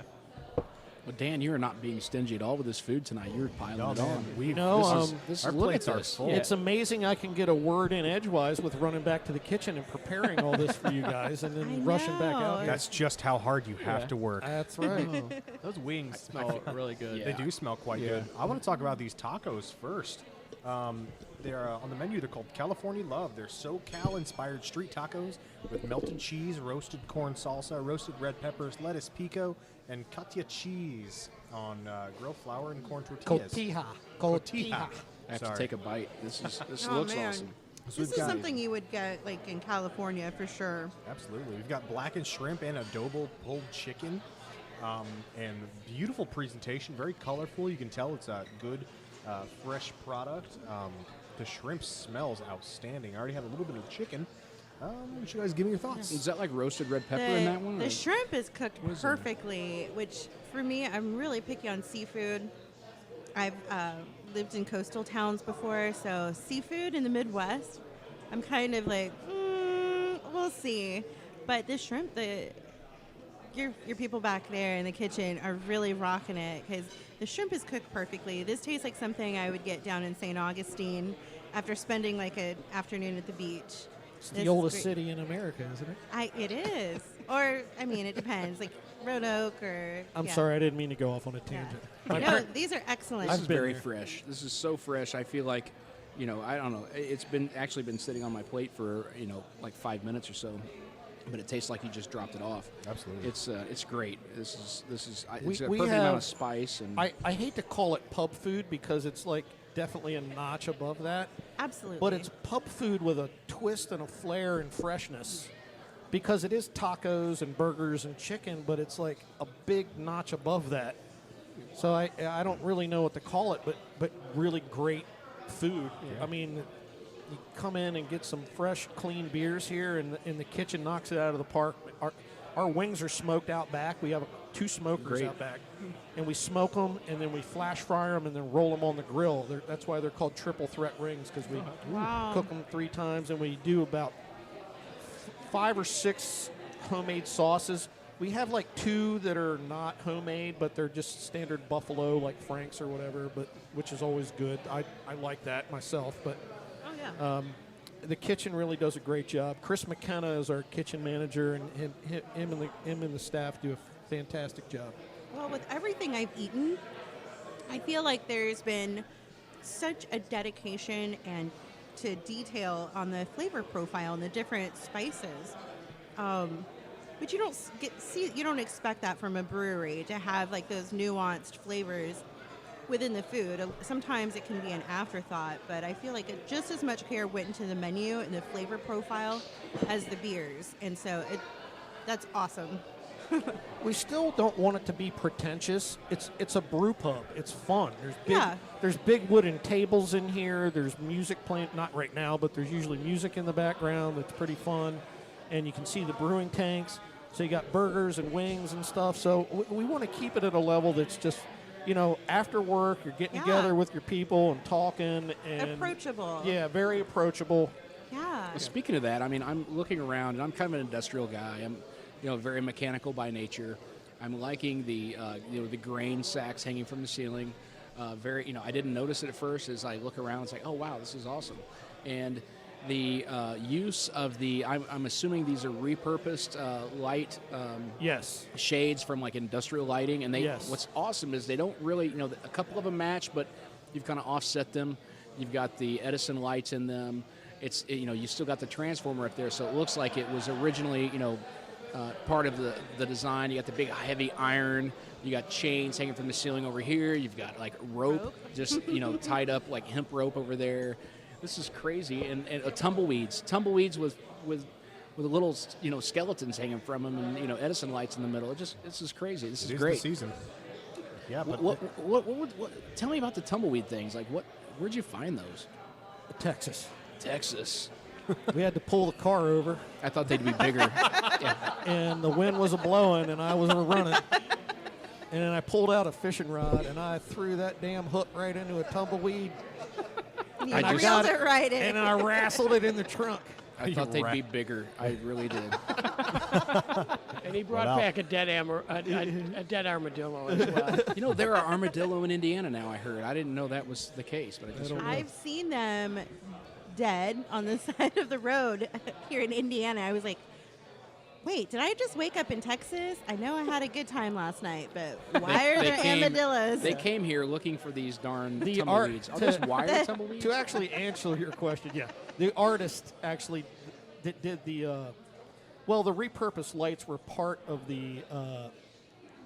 S6: Well, Dan, you are not being stingy at all with this food tonight. You're piling it on.
S3: Our
S6: look
S3: plates
S6: at
S3: are
S6: this.
S3: full.
S8: It's amazing I can get a word in edgewise with running back to the kitchen and preparing all this for you guys and then rushing back out here.
S3: That's just how hard you have to work.
S8: That's right.
S4: Those wings smell really good.
S3: They do smell quite good. I want to talk about these tacos first. They're on the menu. They're called California Love. They're SoCal-inspired street tacos with melted cheese, roasted corn salsa, roasted red peppers, lettuce pico, and katya cheese on grilled flour and corn tortillas.
S8: Cotija.
S6: I have to take a bite. This
S5: Oh,
S6: looks
S5: man.
S6: awesome.
S5: This is something you would get like in California for sure.
S3: Absolutely. We've got blackened shrimp and adobo pulled chicken. And beautiful presentation, very colorful. You can tell it's a good, fresh product. The shrimp smells outstanding. I already had a little bit of chicken. Would you guys give me your thoughts?
S6: Is that like roasted red pepper in that one?
S5: The shrimp is cooked perfectly, which for me, I'm really picky on seafood. I've lived in coastal towns before, so seafood in the Midwest, I'm kind of like, we'll see. But the shrimp, your people back there in the kitchen are really rocking it because the shrimp is cooked perfectly. This tastes like something I would get down in St. Augustine after spending like an afternoon at the beach.
S8: It's the oldest city in America, isn't it?
S5: It is. Or, it depends. Like Roanoke or...
S8: I'm sorry, I didn't mean to go off on a tangent.
S5: No, these are excellent.
S6: This is very fresh. This is so fresh. I feel like, I don't know. It's been sitting on my plate for, like 5 minutes or so. But it tastes like you just dropped it off.
S3: Absolutely.
S6: It's great. It's a
S8: We
S6: perfect amount of spice. And
S8: I hate to call it pub food because it's like definitely a notch above that.
S5: Absolutely.
S8: But it's pub food with a twist and a flair and freshness because it is tacos and burgers and chicken, but it's like a big notch above that. So I don't really know what to call it, but really great food.
S3: Yeah.
S8: You come in and get some fresh, clean beers here, and the kitchen knocks it out of the park. Our wings are smoked out back. We have 2 smokers out back, and we smoke them, and then we flash fry them, and then roll them on the grill. That's why they're called triple threat rings because we cook them 3 times, and we do about 5 or 6 homemade sauces. We have like 2 that are not homemade, but they're just standard buffalo, like Frank's or whatever, which is always good. I like that myself, but. The kitchen really does a great job. Chris McKenna is our kitchen manager, and him and the staff do a fantastic job.
S5: Well, with everything I've eaten, I feel like there's been such a dedication and to detail on the flavor profile and the different spices. But you don't expect that from a brewery to have like those nuanced flavors within the food. Sometimes it can be an afterthought, but I feel like just as much care went into the menu and the flavor profile as the beers, and so that's awesome.
S8: We still don't want it to be pretentious. It's a brew pub. It's fun. There's big wooden tables in here. There's music playing, not right now, but there's usually music in the background that's pretty fun, and you can see the brewing tanks. So you got burgers and wings and stuff. So we want to keep it at a level that's just, after work, you're getting together with your people and talking. And
S5: approachable.
S8: Yeah, very approachable.
S5: Yeah.
S6: Well, speaking of that, I mean, I'm looking around, and I'm kind of an industrial guy. I'm, very mechanical by nature. I'm liking the, the grain sacks hanging from the ceiling. I didn't notice it at first. As I look around, it's like, oh wow, this is awesome. And the use of I'm assuming these are repurposed light
S8: Yes.
S6: shades from like industrial lighting. And
S8: Yes.
S6: What's awesome is they don't really, a couple of them match, but you've kind of offset them. You've got the Edison lights in them. It's, you still got the transformer up there, so it looks like it was originally, part of the design. You got the big heavy iron. You got chains hanging from the ceiling over here. You've got like rope just tied up like hemp rope over there. This is crazy. And tumbleweeds with a little skeletons hanging from them, and Edison lights in the middle. This is crazy. This is great.
S3: The season. Yeah, but
S6: what? Tell me about the tumbleweed things. Like where'd you find those?
S8: Texas.
S6: Texas.
S8: We had to pull the car over.
S6: I thought they'd be bigger. Yeah.
S8: And the wind was a-blowing, and I was running. And then I pulled out a fishing rod, and I threw that damn hook right into a tumbleweed.
S5: You
S6: I
S5: reeled
S6: just-
S5: it right in.
S8: And then I wrestled it in the trunk.
S6: I thought they'd be bigger. I really did.
S7: And he brought
S3: Well.
S7: back a dead armadillo as well.
S6: There are armadillo in Indiana now, I heard. I didn't know that was the case, but I just heard.
S5: I've seen them dead on the side of the road here in Indiana. I was like, wait, did I just wake up in Texas? I know I had a good time last night, but why are there armadillos?
S6: They came here looking for these darn
S8: The
S6: tumbleweeds.
S8: art-
S6: Are those wire tumbleweeds?
S8: To actually answer your question, yeah, the artist actually did the the repurposed lights were part of the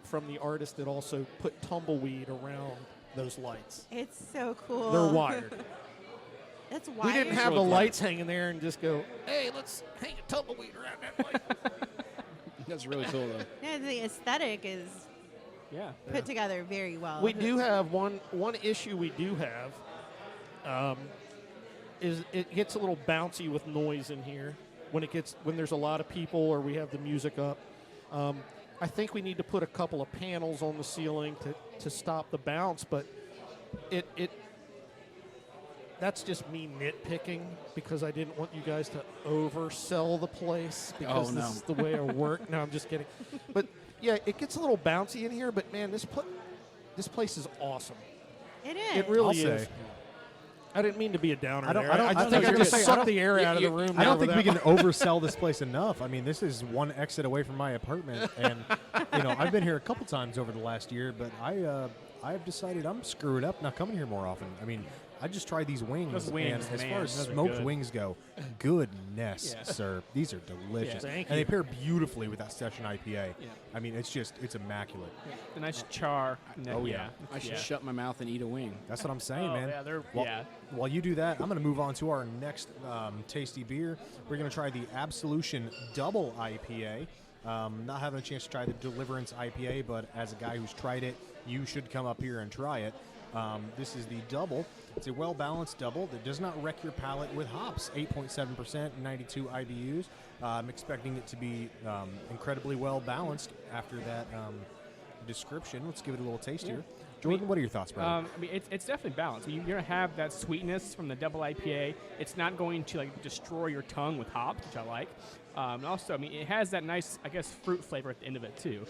S8: from the artist that also put tumbleweed around those lights.
S5: It's so cool.
S8: They're wired.
S5: That's wired.
S8: We didn't have the lights hanging there and just go, hey, let's hang a tumbleweed around that light.
S6: That's really cool, though.
S5: Yeah, the aesthetic is put together very well.
S8: We do have one issue we do have is it gets a little bouncy with noise in here when there's a lot of people or we have the music up. I think we need to put a couple of panels on the ceiling to stop the bounce, but it that's just me nitpicking because I didn't want you guys to oversell the place because this is the way I work. No, I'm just kidding. But yeah, it gets a little bouncy in here, but man, this place is awesome.
S5: It is.
S8: It really
S3: I'll
S8: is.
S3: say.
S8: I didn't mean to be a downer.
S3: I don't
S8: I think I
S3: you're
S8: just
S3: gonna say,
S8: sucked the air out of the room.
S3: I don't think we
S8: can.
S3: can oversell this place enough. I mean, this is one exit away from my apartment, and I've been here a couple times over the last year, but I've decided I'm screwing up not coming here more often. I mean, I just tried these wings,
S4: Those wings,
S3: and as
S4: man,
S3: far as
S4: those are
S3: smoked
S4: good.
S3: wings go, goodness,
S4: Yeah.
S3: sir, these are delicious,
S8: Thank
S3: and they
S8: you.
S3: pair beautifully with that session IPA.
S4: Yeah.
S3: I mean, it's immaculate.
S4: The nice char.
S3: Oh, yeah.
S6: I should shut my mouth and eat a wing.
S3: That's what I'm saying,
S4: Oh,
S3: man.
S4: yeah, they're
S3: While you do that, I'm going to move on to our next tasty beer. We're going to try the Absolution Double IPA. Not having a chance to try the Deliverance IPA, but as a guy who's tried it, you should come up here and try it. This is the double. It's a well-balanced double that does not wreck your palate with hops. 8.7%, 92 IBUs. I'm expecting it to be incredibly well-balanced after that description. Let's give it a little taste here. Jordan, what are your thoughts, brother?
S4: I mean, it's definitely balanced. You're going to have that sweetness from the double IPA. It's not going to destroy your tongue with hops, which I like. And also, I mean, it has that nice, I guess, fruit flavor at the end of it too,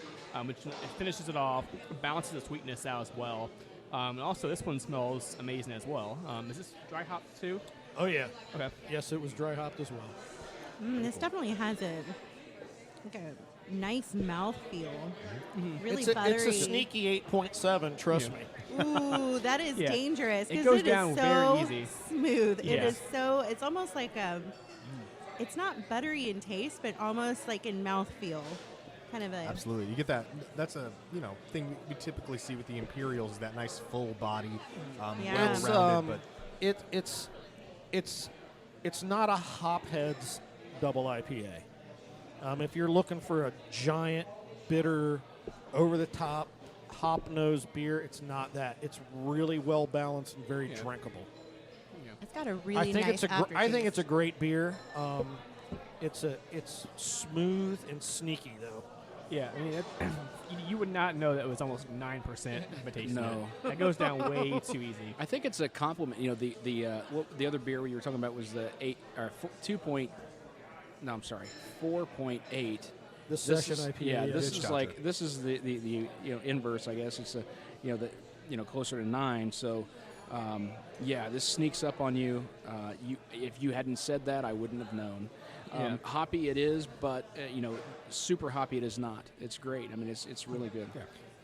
S4: which it finishes it off, balances the sweetness out as well. And also, this one smells amazing as well. Is this dry hop too?
S8: Oh yeah.
S4: Okay.
S8: Yes, it was dry hopped as well.
S5: This definitely has a nice mouth feel. Really
S8: It's
S5: buttery.
S8: a sneaky 8.7. Trust me.
S5: Ooh, that is
S4: Yeah.
S5: dangerous
S4: It
S5: because
S4: goes
S5: it is
S4: down
S5: so
S4: very easy.
S5: smooth. It
S4: Yeah.
S5: is so. It's almost like it's not buttery in taste, but almost like in mouthfeel. Kind of a.
S3: Absolutely. You get that. That's a thing we typically see with the Imperials, that nice full body,
S5: Yeah.
S8: It's
S3: well-rounded. But
S8: it's not a Hopheads double IPA. If you're looking for a giant, bitter, over-the-top, hop-nosed beer, it's not that. It's really well-balanced and very drinkable.
S5: It's got a really
S8: I think
S5: nice
S8: I think it's a
S5: aftertaste.
S8: great beer. It's smooth and sneaky though.
S4: Yeah, I mean, you would not know that it was almost 9% invitation.
S6: No.
S4: That goes down way too easy.
S6: I think it's a compliment. You know, the other beer you were talking about was the 4.8.
S8: The session IPA.
S6: Yeah, this
S3: Ditch
S6: is
S3: Doctor.
S6: like this is the inverse, I guess. It's closer to 9. So this sneaks up on you. If you hadn't said that, I wouldn't have known.
S4: Yeah.
S6: Hoppy it is, but super hoppy it is not. It's great. I mean, it's really good.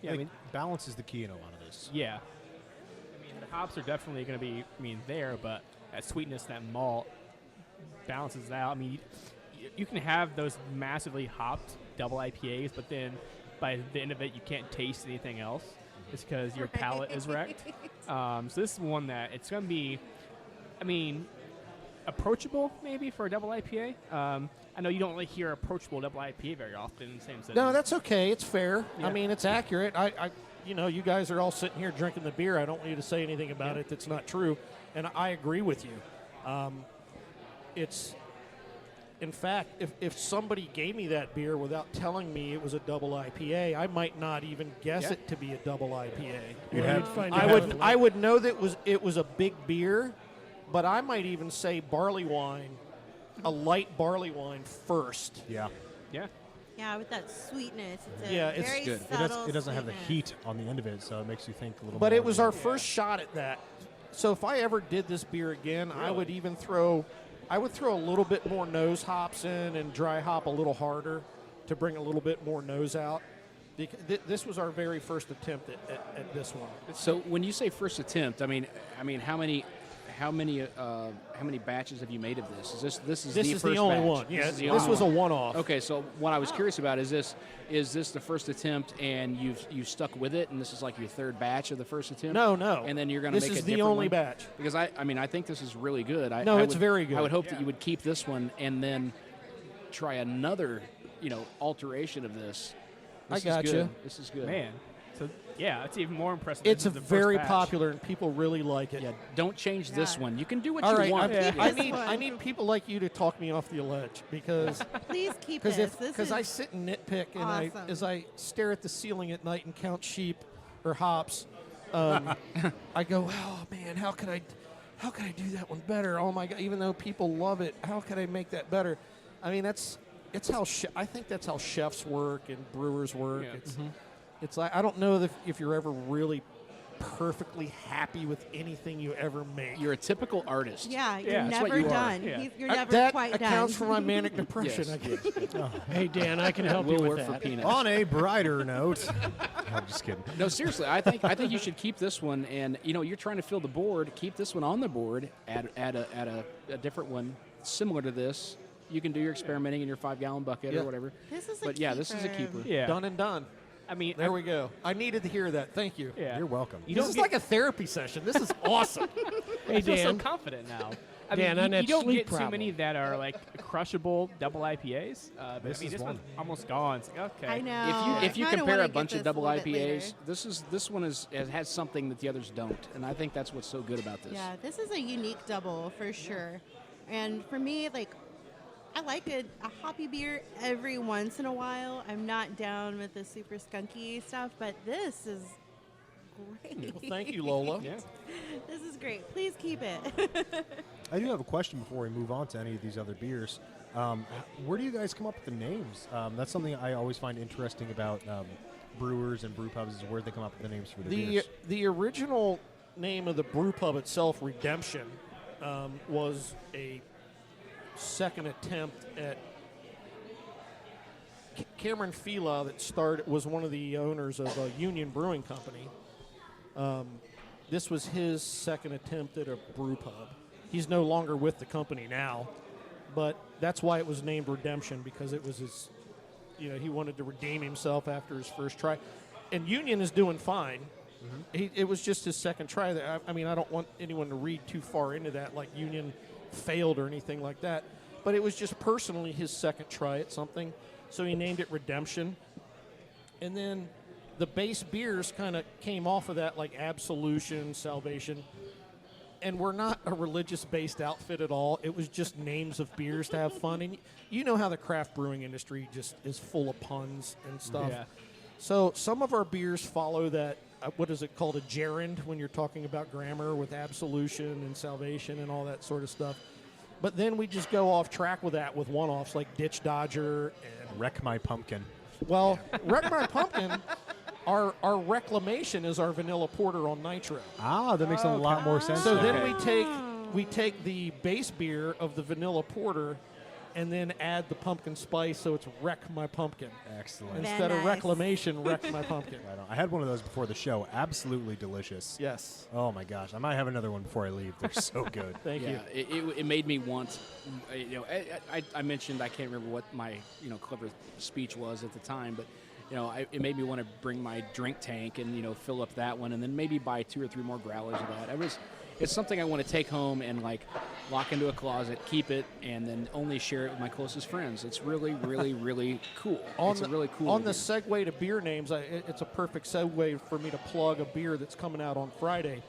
S4: Yeah, I mean,
S3: balance is the key in a lot of this.
S4: yeah. I mean, the hops are definitely going to be, there, but that sweetness, that malt balances out. I mean, you can have those massively hopped double IPAs, but then by the end of it, you can't taste anything else. It's because your palate is wrecked. So this is one that it's going to be, approachable maybe for a double IPA. I know you don't really hear approachable double IPA very often in the same sense.
S8: No, that's okay. It's fair.
S4: Yeah.
S8: I mean, it's accurate. You guys are all sitting here drinking the beer. I don't want you to say anything about it that's not true, and I agree with you. In fact, if somebody gave me that beer without telling me it was a double IPA, I might not even guess it to be a double IPA. I would know that it was a big beer, but I might even say barley wine, a light barley wine first.
S3: Yeah.
S4: Yeah.
S5: Yeah, with that sweetness. It's
S8: it's
S5: very
S6: good.
S5: subtle
S3: It doesn't have the
S5: sweetness.
S3: heat on the end of it, so it makes you think a little
S8: But
S3: more.
S8: it was our first shot at that. So if I ever did this beer again, I would even throw a little bit more nose hops in and dry hop a little harder to bring a little bit more nose out. This was our very first attempt at this one.
S6: So when you say first attempt, I mean how many batches have you made of this? Is this
S8: This
S6: the
S8: is
S6: first
S8: the only
S6: batch?
S8: one. Yeah,
S6: This is the
S8: this
S6: only
S8: was a
S6: one.
S8: one-off.
S6: Okay, so what I was curious about is this the first attempt and you've stuck with it, and this is like your third batch of the first attempt?
S8: No.
S6: And then you're going to make
S8: This
S6: a
S8: is the
S6: different
S8: only
S6: one?
S8: batch.
S6: Because I think this is really good.
S8: No, it's very good.
S6: I would hope that you would keep this one and then try another, alteration of this.
S8: I
S6: This is
S8: gotcha.
S6: good. This is good.
S4: Man. So, yeah, it's even more impressive.
S8: It's
S4: This is the first
S8: very
S4: batch.
S8: popular and people really like it.
S6: Yeah, don't change this
S5: Yeah.
S6: one. You can do what
S8: All
S6: you
S8: right,
S6: want.
S8: I need people like you to talk me off the ledge because
S5: Please keep this.
S8: because I sit and nitpick and
S5: awesome.
S8: as I stare at the ceiling at night and count sheep or hops, I go, oh man, how can I do that one better? Oh my god! Even though people love it, how can I make that better? I mean, it's how I think that's how chefs work and brewers work.
S4: Yeah.
S8: It's like I don't know if you're ever really perfectly happy with anything you ever make.
S6: You're a typical artist.
S5: Yeah, you're
S4: Yeah, that's
S6: what
S5: never
S6: you are.
S5: done.
S4: Yeah.
S5: You're never
S8: that
S5: quite
S8: accounts
S5: done.
S8: for my manic depression.
S6: Yes.
S8: I guess.
S7: Hey, Dan, I can help
S6: We'll
S7: you
S6: work
S7: with
S6: for
S7: that.
S6: peanuts.
S3: On a brighter note, I'm just kidding.
S6: No, seriously, I think you should keep this one, and you're trying to fill the board. Keep this one on the board. Add a different one similar to this. You can do your experimenting in your 5-gallon bucket
S8: Yeah.
S6: or whatever.
S5: This is a
S6: But yeah, this is a keeper.
S4: Yeah.
S8: Done and done.
S4: I mean,
S8: There we go. I needed to hear that. Thank you.
S4: Yeah.
S3: You're welcome.
S4: You
S8: This
S4: don't
S8: is
S4: get-
S8: like a therapy session. This is awesome.
S7: Hey,
S4: I feel so
S7: Dan.
S4: confident now.
S7: Dan, on
S4: you
S7: that
S4: don't
S7: sleep
S4: get too
S7: problem.
S4: many that are like crushable double IPAs. But
S3: This is
S4: this
S3: one.
S4: one's almost gone. It's like, okay.
S5: I know.
S6: If you
S5: I kinda
S6: compare
S5: wanna
S6: a
S5: get
S6: bunch of
S5: this
S6: double
S5: a little bit
S6: IPAs,
S5: later.
S6: this one has something that the others don't, and I think that's what's so good about this.
S5: Yeah, this is a unique double for sure. And for me, like, I like a hoppy beer every once in a while. I'm not down with the super skunky stuff, but this is great.
S8: Well, thank you, Lola.
S4: Yeah.
S5: This is great. Please keep it.
S3: I do have a question before we move on to any of these other beers. Where do you guys come up with the names? That's something I always find interesting about brewers and brew pubs is where they come up with the names for the beers.
S8: The original name of the brew pub itself, Redemption, was a second attempt at Cameron Fila that was one of the owners of Union Brewing Company. This was his second attempt at a brew pub. He's no longer with the company now, but that's why it was named Redemption, because it was his, he wanted to redeem himself after his first try. And Union is doing fine. It was just his second try. I mean, I don't want anyone to read too far into that, like Union failed or anything like that. But it was just personally his second try at something. So he named it Redemption. And then the base beers kind of came off of that, like Absolution, Salvation. and we're not a religious-based outfit at all. It was just names of beers to have fun. And you know how the craft brewing industry just is full of puns and stuff.
S4: Yeah.
S8: So some of our beers follow that, what is it called, a gerund, when you're talking about grammar with absolution and salvation and all that sort of stuff. But then we just go off track with that with one-offs like Ditch Dodger and...
S3: Wreck My Pumpkin.
S8: Well, Wreck My Pumpkin, our reclamation is our vanilla porter on nitro.
S3: Ah, that makes a lot more sense.
S8: So
S3: now.
S8: then we take the base beer of the vanilla porter and then add the pumpkin spice, so it's Wreck My Pumpkin.
S3: Excellent.
S5: Very
S8: Instead of
S5: nice.
S8: reclamation, Wreck My Pumpkin.
S3: Right on. I had one of those before the show. Absolutely delicious.
S8: Yes.
S3: Oh my gosh, I might have another one before I leave. They're so good.
S8: Thank you.
S6: It made me want, I mentioned, I can't remember what my, clever speech was at the time, but, it made me want to bring my drink tank and, fill up that one and then maybe buy 2 or 3 more growlers of that. It's something I want to take home and lock into a closet, keep it, and then only share it with my closest friends. It's really, really, really cool. It's a really cool.
S8: On the segue to beer names, it's a perfect segue for me to plug a beer that's coming out on Friday.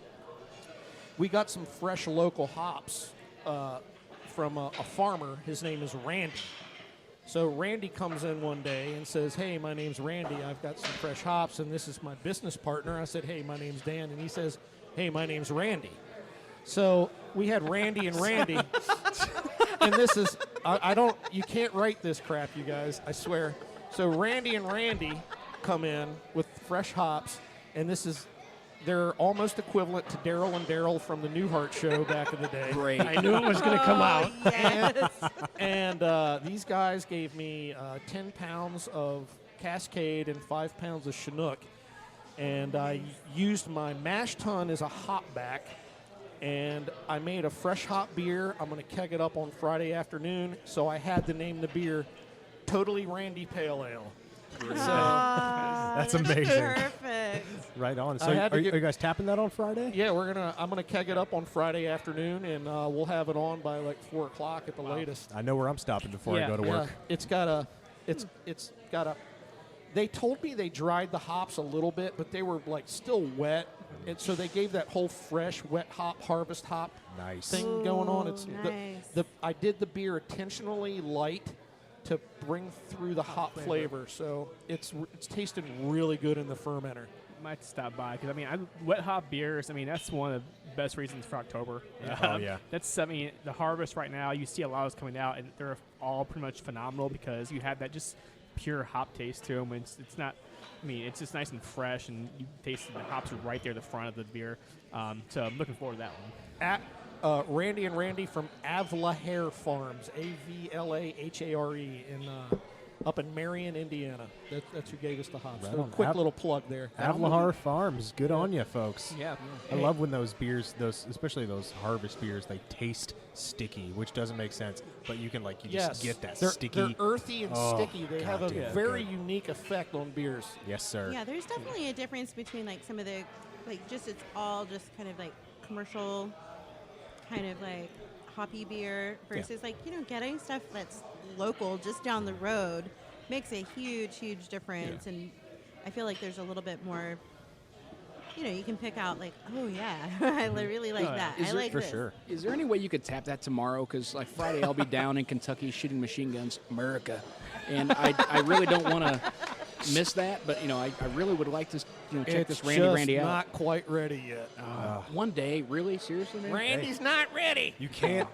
S8: We got some fresh local hops from a farmer. His name is Randy. So Randy comes in one day and says, "Hey, my name's Randy. I've got some fresh hops, and this is my business partner." I said, "Hey, my name's Dan," and he says, "Hey, my name's Randy." So we had Randy and Randy, and this is, you can't write this crap, you guys, I swear. So Randy and Randy come in with fresh hops, and they're almost equivalent to Daryl and Daryl from the Newhart show back in the day.
S6: Great.
S7: I knew it was going to come out.
S5: Yes.
S8: And these guys gave me 10 pounds of Cascade and 5 pounds of Chinook, and I used my mash tun as a hop back. And I made a fresh hop beer. I'm going to keg it up on Friday afternoon. So I had to name the beer Totally Randy Pale Ale.
S3: That's amazing.
S5: Perfect.
S3: Right on.
S8: I
S3: So
S8: had to
S3: are
S8: get-
S3: you guys tapping that on Friday?
S8: Yeah, I'm gonna keg it up on Friday afternoon, and we'll have it on by like 4 o'clock at the latest.
S3: I know where I'm stopping before I go to work.
S8: Yeah, it's got a. They told me they dried the hops a little bit, but they were like still wet, and so they gave that whole fresh wet hop harvest hop
S3: Nice.
S8: thing going on.
S5: Ooh,
S8: It's
S5: nice.
S8: I did the beer intentionally light to bring through the hop flavor, so it's tasting really good in the fermenter.
S4: Might stop by because wet hop beers. That's one of the best reasons for October.
S3: Oh, yeah.
S4: That's the harvest right now. You see a lot of those coming out, and they're all pretty much phenomenal because you have that just pure hop taste to them. It's not. It's just nice and fresh, and you taste the hops are right there at the front of the beer. So I'm looking forward to that one.
S8: At Randy and Randy from Avlahare Farms, Avlahare, up in Marion, Indiana. That's who gave us the hops.
S3: Right
S8: So a
S3: on.
S8: quick little plug there.
S3: Avlahar Farms. Good on you, folks.
S4: Yeah.
S3: I love when those beers, especially those harvest beers, they taste sticky, which doesn't make sense. But you can just get that sticky.
S8: They're earthy and
S3: Oh,
S8: sticky. They have a
S3: goddamn
S8: very
S3: good.
S8: unique effect on beers.
S3: Yes, sir.
S5: Yeah, there's definitely a difference between some of the it's all just kind of commercial kind of hoppy beer versus getting stuff that's local just down the road makes a huge difference. And I feel like there's a little bit more you can pick out oh yeah, I really like that. I like
S3: for
S5: this.
S3: sure.
S6: Is there any way you could tap that tomorrow? Because Friday I'll be down in Kentucky shooting machine guns, America, and I really don't want to miss that. But I really would like to check this Randy out.
S8: Not quite ready yet.
S6: One day, really, seriously, man?
S8: Randy's not ready.
S3: You can't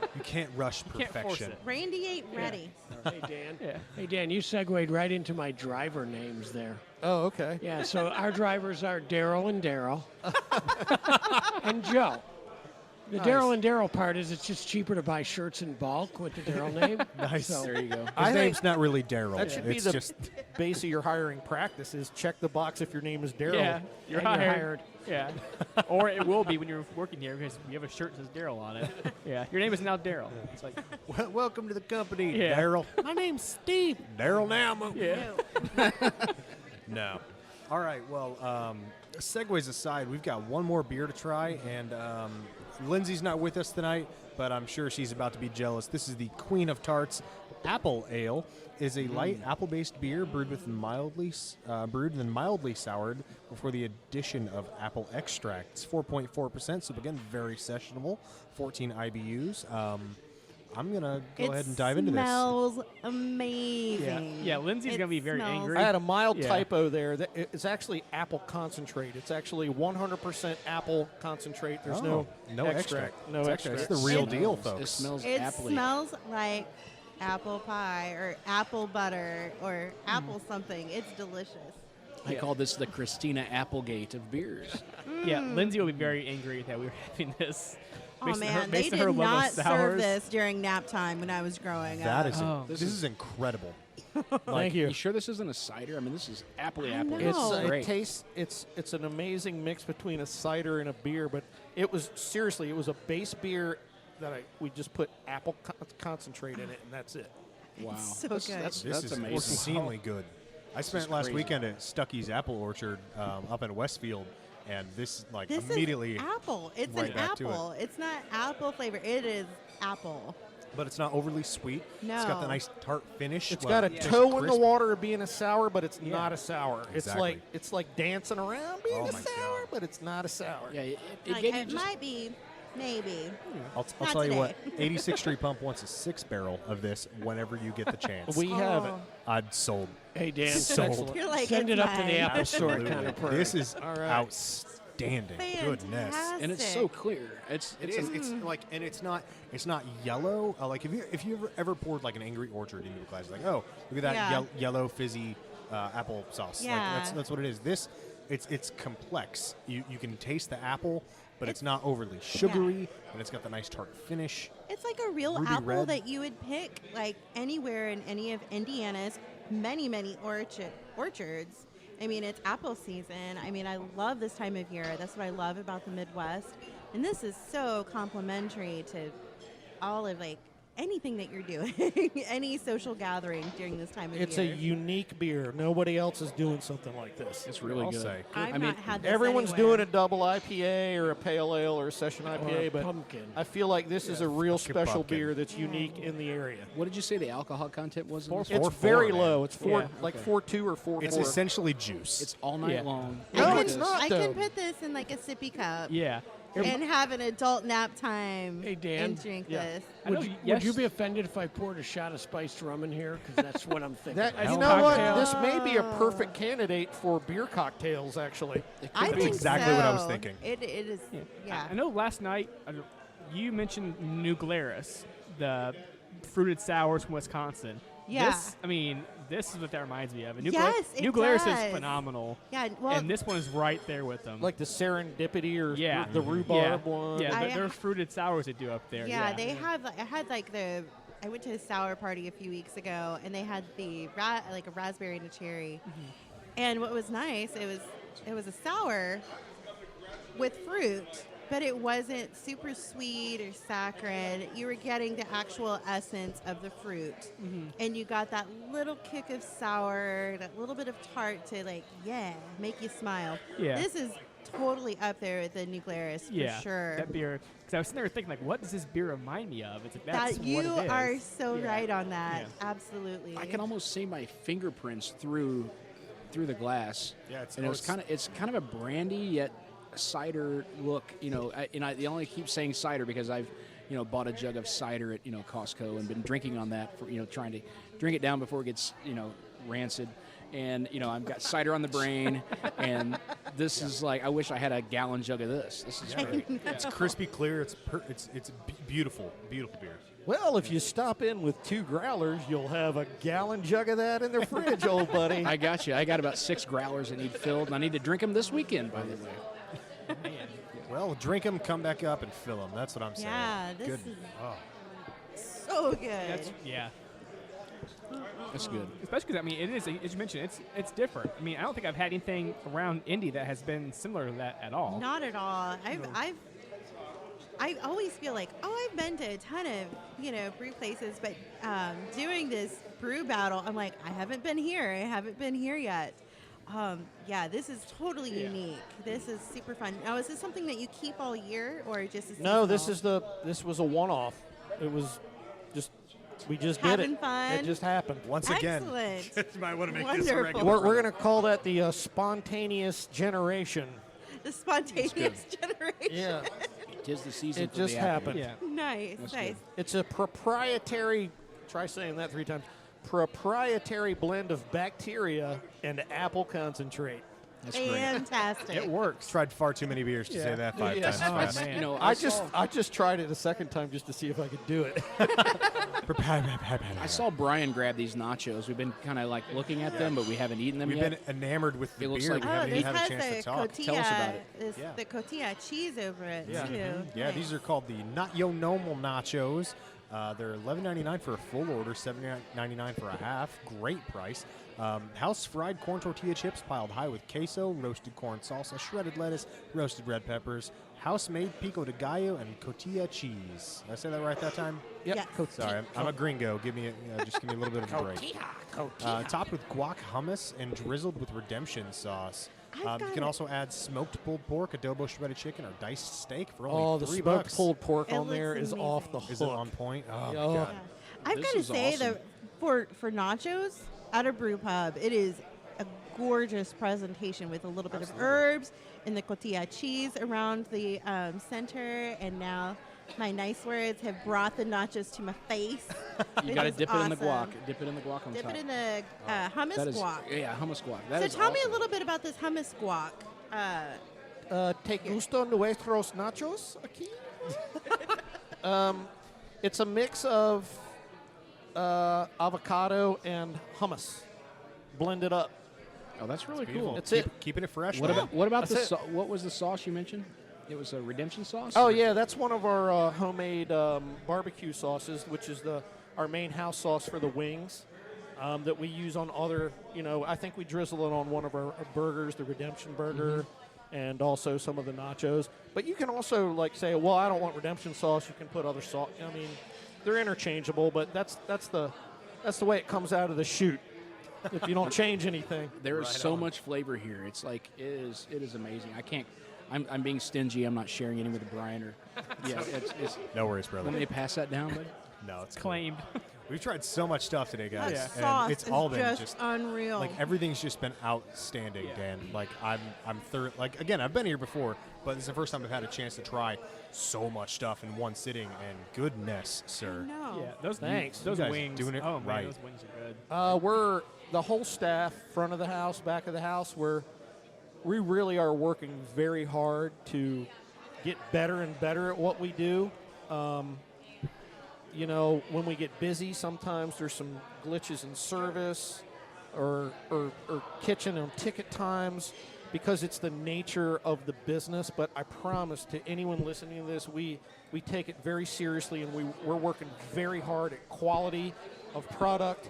S3: rush
S4: can't force
S3: perfection.
S4: it.
S5: Randy ain't ready.
S7: Hey, Dan.
S4: Yeah.
S7: Hey, Dan, you segued right into my driver names there.
S8: Oh, okay.
S7: Yeah, so our drivers are Daryl and Daryl and Joe. The Daryl and Daryl part is it's just cheaper to buy shirts in bulk with the Daryl name.
S3: Nice.
S7: So,
S6: There you go.
S3: His name's not really Daryl.
S8: That should be
S3: It's
S8: the
S3: just
S8: base of your hiring practice is check the box if your name is Daryl.
S4: Yeah, you're
S7: and you're
S4: hired.
S7: hired.
S4: Yeah, or it will be when you're working here because you have a shirt that says Daryl on it. Yeah, your name is now Daryl. It's like,
S3: welcome to the company,
S4: Yeah.
S3: Daryl. My name's Steve. Daryl now.
S4: yeah.
S3: No. All right. Well, segues aside, we've got one more beer to try, and Lindsay's not with us tonight, but I'm sure she's about to be jealous. This is the Queen of Tarts Apple Ale. Is a light apple-based beer brewed and mildly soured before the addition of apple extract. It's 4.4%, so again, very sessionable. 14 IBUs. I'm gonna go ahead and dive into this.
S5: It smells amazing.
S4: Yeah, Lindsay's going to be very angry.
S8: I had a mild
S4: Yeah.
S8: typo there. It's actually apple concentrate. It's actually 100% apple concentrate. There's no extract. No
S3: It's
S8: extract.
S3: It's the real deal, folks.
S6: It smells
S5: It
S6: appley.
S5: smells like apple pie or apple butter or apple something. It's delicious.
S6: I call this the Christina Applegate of beers.
S4: Yeah, Lindsay will be very angry that we were having this.
S5: Oh
S4: Based on
S5: man,
S4: her,
S5: they
S4: based on her
S5: did
S4: love
S5: not
S4: of
S5: serve
S4: sours.
S5: this during nap time when I was growing
S3: That
S5: up.
S3: is
S4: Oh.
S3: this is incredible.
S8: Thank you.
S6: You sure this isn't a cider? I mean, this is appley
S5: I
S6: apple.
S5: know.
S8: It's
S5: Oh.
S8: it
S6: great.
S8: tastes. It's an amazing mix between a cider and a beer. But it was seriously, it was a base beer that we just put apple concentrate in it, and that's it.
S6: Wow.
S5: so
S6: That's-
S5: good.
S6: That's,
S3: This
S6: that's
S3: is
S6: amazing.
S3: obscenely good. I spent
S6: is
S3: last
S6: crazy.
S3: weekend at Stuckey's Apple Orchard up in Westfield, and this
S5: This
S3: immediately,
S5: is apple. It's
S3: right
S5: an
S3: back to it.
S5: apple. It's not apple flavor. It is apple.
S3: but it's not overly sweet. It's got the
S5: No.
S3: nice tart finish.
S8: It's
S3: Well,
S8: got a
S3: nice
S8: toe
S3: and
S8: in the
S3: crisp.
S8: water of being a sour, but it's not a sour.
S3: Exactly.
S8: It's like dancing around being
S3: Oh
S8: a
S3: my
S8: sour,
S3: God.
S8: but it's not a sour.
S6: Yeah, it
S5: Like,
S6: gave you
S5: it
S6: just
S5: might be, maybe.
S3: I'll
S5: Not
S3: tell you
S5: today.
S3: what, 86th Street Pump wants a 6-barrel of this whenever you get the chance.
S8: We have it.
S5: Oh.
S3: I'd sold.
S7: Hey, Dan,
S3: Sold.
S7: excellent.
S5: You're like,
S7: Send
S5: it's
S7: it up to the
S5: mine.
S7: Apple Store kind
S3: Absolutely.
S7: of program.
S3: This is
S8: All right.
S3: outstanding. Goodness.
S6: and it's so clear. It's
S3: It is. It's like, and it's not yellow. Like if you ever poured like an Angry Orchard into a glass, like, oh, look at that
S5: Yeah.
S3: yellow fizzy apple sauce.
S5: Yeah.
S3: Like that's what it is. This, it's complex. You can taste the apple, but it's not overly sugary, and it's got the nice tart finish.
S5: It's like a real
S3: Ruby
S5: apple
S3: red.
S5: that you would pick like anywhere in any of Indiana's many orchards. I mean, it's apple season. I mean, I love this time of year. That's what I love about the Midwest. And this is so complimentary to all of like anything that you're doing, any social gathering during this time of
S8: It's a
S5: year.
S8: unique beer. Nobody else is doing something like this.
S6: it's really
S3: I'll
S6: good.
S3: say.
S5: I've
S6: I mean,
S5: not had this
S8: Everyone's
S5: anywhere.
S8: doing a double IPA or a pale ale or a session IPA,
S7: a
S8: but
S7: pumpkin.
S8: I feel like this is a real
S3: fucking
S8: special
S3: pumpkin.
S8: beer that's unique in the area.
S6: What did you say the alcohol content was? in this?
S8: It's
S3: 4.4,
S8: very
S3: man.
S8: low. It's
S4: Yeah.
S8: like
S6: Okay.
S8: 4.2 or 4.4.
S3: It's essentially juice.
S6: It's all night
S4: Yeah.
S6: long.
S8: No,
S6: Look at
S8: it's
S6: this.
S8: not.
S5: I
S8: though.
S5: can put this in like a sippy cup
S4: Yeah.
S5: and have an adult nap time
S7: Hey, Dan.
S5: and drink
S4: Yeah.
S5: this.
S4: I know,
S7: Would you
S4: yes.
S7: be offended if I poured a shot of spiced rum in here? Because that's what I'm thinking.
S8: That,
S4: As
S8: you
S4: a
S8: know what?
S4: cocktail.
S8: This may be a perfect candidate for beer cocktails, actually.
S5: I
S3: That's
S5: think
S3: exactly what I was
S5: so.
S3: thinking.
S5: It is, yeah.
S4: I know last night you mentioned New Glarus, the fruited sours from Wisconsin.
S5: Yeah.
S4: This is what that reminds me of. And
S5: Yes, it
S4: New Glarus
S5: does.
S4: is phenomenal.
S5: Yeah, well,
S4: And this one is right there with them.
S8: Like the serendipity or
S4: Yeah.
S8: the
S4: yeah,
S8: rhubarb one.
S4: yeah,
S5: I-
S4: their fruited sours they do up there.
S5: yeah, they have. I had like I went to a sour party a few weeks ago, and they had the like a raspberry and a cherry. And what was nice, it was a sour with fruit, but it wasn't super sweet or saccharine. You were getting the actual essence of the fruit, and you got that little kick of sour, that little bit of tart to make you smile.
S4: Yeah.
S5: This is totally up there with the New Glarus
S4: Yeah,
S5: for sure.
S4: that beer. Because I was sitting there thinking, like, what does this beer remind me of? It's like that's
S5: That you
S4: what it is.
S5: are so
S4: Yeah.
S5: right on that.
S4: Yeah.
S5: Absolutely.
S6: I can almost see my fingerprints through the glass.
S3: Yeah, it's-
S6: and
S3: oh,
S6: it's kind of a brandy yet cider look. I only keep saying cider because I've bought a jug of cider at Costco and been drinking on that for trying to drink it down before it gets rancid. And I've got cider on the brain, and this is like I wish I had a gallon jug of this. This is great.
S3: It's crispy clear. It's beautiful beer.
S8: Well, if you stop in with 2 growlers, you'll have a gallon jug of that in the fridge, old buddy.
S6: I got you. I got about 6 growlers that need filled, and I need to drink them this weekend, by the way.
S3: Well, drink them, come back up, and fill them. That's what I'm saying.
S5: Yeah, this
S3: Good.
S5: is
S3: Oh.
S5: so good.
S4: Yeah.
S6: That's good.
S4: Especially because it is, as you mentioned, it's different. I don't think I've had anything around Indy that has been similar to that at all.
S5: Not at all. I always feel like, I've been to a ton of, brew places, but doing this brew battle, I'm like, I haven't been here yet. Yeah, this is totally unique. This is super fun. Now, is this something that you keep all year, or just
S8: No, this was a one-off. It was just we just did
S5: Having
S8: it.
S5: fun.
S8: It just happened.
S3: Once again,
S5: Excellent.
S3: you might want to make
S5: Wonderful.
S3: this a regular.
S8: We're going to call that the spontaneous generation.
S5: The spontaneous generation.
S8: Yeah,
S6: It is the season.
S8: it
S6: for
S8: just
S6: the
S8: happened.
S4: Yeah.
S5: Nice,
S6: That's
S5: nice.
S6: good.
S8: It's a proprietary. Try saying that 3 times. Proprietary blend of bacteria and apple concentrate.
S6: That's great.
S5: Fantastic.
S4: It works.
S3: Tried far too many beers to
S8: Yeah.
S3: say that 5
S8: Yeah.
S3: times
S8: Oh,
S3: fast.
S4: man.
S6: You know,
S8: I just tried it a second time just to see if I could do it.
S3: I
S6: I saw Brian grab these nachos. We've been kind of like looking at them, but we haven't eaten them
S3: We've
S6: yet.
S3: been enamored with the
S6: It looks
S3: beer.
S6: like-
S3: we
S5: Oh,
S3: haven't
S5: this
S3: even had a
S5: has
S3: chance to
S5: the
S3: talk.
S5: cotija,
S6: Tell us about it.
S3: Yeah.
S5: the cotija cheese over it
S3: Yeah.
S5: too.
S3: Yeah, these are called the Not Yo Normal Nachos. They're $11.99 for a full order, $7.99 for a half. Great price. House fried corn tortilla chips piled high with queso, roasted corn salsa, shredded lettuce, roasted red peppers, house-made pico de gallo, and cotija cheese. Did I say that right that time?
S8: Yep.
S5: Yes.
S3: Sorry, I'm a gringo. Just give me a little bit of a break. Topped with guac hummus and drizzled with redemption sauce.
S5: I've
S3: You
S5: got
S3: can
S5: it.
S3: also add smoked pulled pork, adobo shredded chicken, or diced steak for only
S8: Oh, the
S3: $3.
S8: smoked pulled pork
S5: It
S8: on there
S5: looks
S8: is off the
S5: amazing.
S3: Is it
S8: hook.
S3: on point? Oh,
S8: Yeah.
S3: my God.
S5: Yeah. I've
S6: This
S5: got to
S6: is
S5: say
S6: awesome.
S5: that for nachos at a brew pub, it is a gorgeous presentation with a little bit of herbs and the cotija cheese around the center, and now my nice words have brought the nachos to my face.
S6: You
S5: which
S6: got to
S5: is
S6: dip it in the guac.
S5: awesome.
S6: Dip it in the guac on
S5: Dip
S6: top.
S5: it in the hummus
S6: That is,
S5: guac.
S6: yeah, hummus guac. That
S5: So
S6: is
S5: tell me a
S6: awesome.
S5: little bit about this hummus guac.
S8: ¿Te gustan nuestros nachos aquí? It's a mix of avocado and hummus blended up.
S6: Oh, that's really
S3: Beautiful.
S6: cool.
S8: It's it.
S3: Keeping it fresh.
S6: What
S3: man.
S6: about
S8: That's
S6: the
S8: it.
S6: what was the sauce you mentioned? It was a redemption sauce.
S8: Oh yeah, that's one of our homemade barbecue sauces, which is our main house sauce for the wings that we use on other. I think we drizzle it on one of our burgers, the Redemption Burger, and also some of the nachos. But you can also say, well, I don't want Redemption sauce. You can put other sauce. I mean, they're interchangeable, but that's the way it comes out of the chute. If you don't change anything.
S6: There is so much flavor here. It's like it is amazing. I can't. I'm being stingy. I'm not sharing any with Brian or. Yeah, it's
S3: No worries, brother.
S6: Want me to pass that down, buddy?
S3: No, it's cool.
S4: Claimed.
S3: We've tried so much stuff today, guys.
S5: That
S3: And
S5: sauce
S3: it's
S5: is
S3: all been
S5: just unreal.
S3: like everything's just been outstanding, Dan. Like I'm again, I've been here before, but this is the first time I've had a chance to try so much stuff in one sitting. And goodness, sir.
S5: No.
S4: Yeah, those
S8: Thanks.
S4: Those
S3: You guys
S4: wings.
S3: doing it
S4: oh man,
S3: right.
S4: those wings are good.
S8: We're the whole staff, front of the house, back of the house. We really are working very hard to get better and better at what we do. When we get busy, sometimes there's some glitches in service or kitchen and ticket times because it's the nature of the business. But I promise to anyone listening to this, we take it very seriously, and we're working very hard at quality of product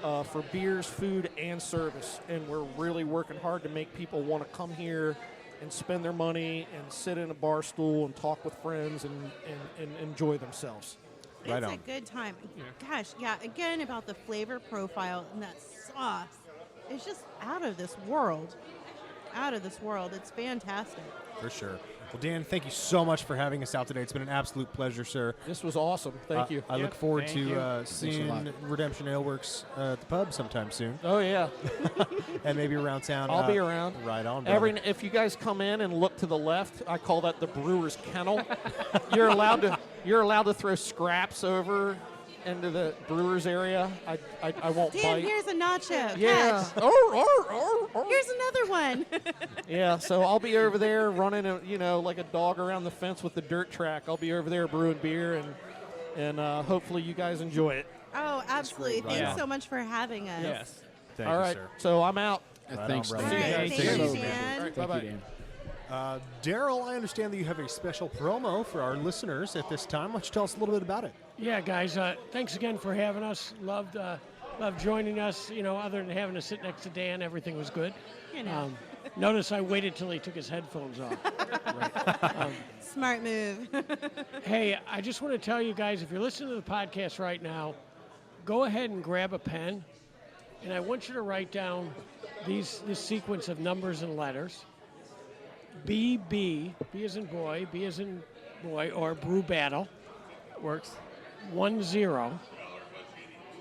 S8: for beers, food, and service. And we're really working hard to make people want to come here and spend their money and sit in a bar stool and talk with friends and enjoy themselves.
S3: Right
S5: It's
S3: on.
S5: a good time. Gosh, yeah, again, about the flavor profile and that sauce. It's just out of this world. Out of this world. It's fantastic.
S3: For sure. Well, Dan, thank you so much for having us out today. It's been an absolute pleasure, sir.
S8: This was awesome. Thank you.
S3: I look
S4: Yep,
S3: forward
S4: thank
S3: to
S4: you.
S6: a
S3: seeing
S6: lot.
S3: Redemption Alewerks at the pub sometime soon,
S8: Oh, yeah.
S3: and maybe around town.
S8: I'll be around.
S3: Right on. brother.
S8: If you guys come in and look to the left, I call that the brewer's kennel. You're allowed to throw scraps over into the brewer's area. I won't
S5: Dan,
S8: bite.
S5: here's a nacho.
S8: Yeah.
S5: Catch. Here's another one.
S8: Yeah, so I'll be over there running, like a dog around the fence with the dirt track. I'll be over there brewing beer, and hopefully you guys enjoy it.
S5: Oh, absolutely.
S3: Right
S5: Thanks
S3: on.
S5: so much for having us.
S4: Yes.
S3: Thank
S8: All
S3: you,
S8: right,
S3: sir.
S8: so I'm out.
S3: Right
S6: Thanks.
S3: on,
S5: All
S3: brother.
S5: right.
S4: Thank
S5: Thank
S4: you.
S5: you,
S8: All
S5: Dan.
S8: right,
S6: Thank
S8: bye-bye.
S6: you, Dan.
S3: Daryl, I understand that you have a special promo for our listeners at this time. Why don't you tell us a little bit about it?
S7: Yeah, guys, thanks again for having us. Loved joining us. Other than having to sit next to Dan, everything was good. Notice I waited till he took his headphones off.
S5: Smart move.
S7: Hey, I just want to tell you guys, if you're listening to the podcast right now, go ahead and grab a pen and I want you to write down this sequence of numbers and letters. B as in boy, B as in boy, or Brew Battle.
S4: Works.
S7: 10.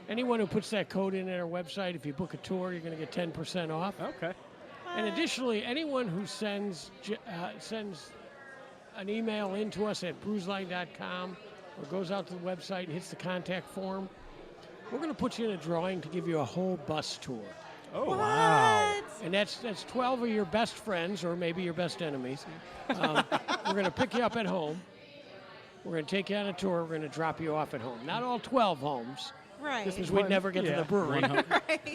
S7: Anyone who puts that code in at our website, if you book a tour, you're going to get 10% off.
S4: Okay.
S7: And additionally, anyone who sends an email into us at brewsline.com or goes out to the website and hits the contact form, we're going to put you in a drawing to give you a whole bus tour.
S4: Oh,
S3: Wow.
S7: And that's 12 of your best friends or maybe your best enemies. We're going to pick you up at home. We're going to take you on a tour. We're going to drop you off at home. Not all 12 homes,
S5: Right.
S7: because we'd never get to the brewery.
S6: One home,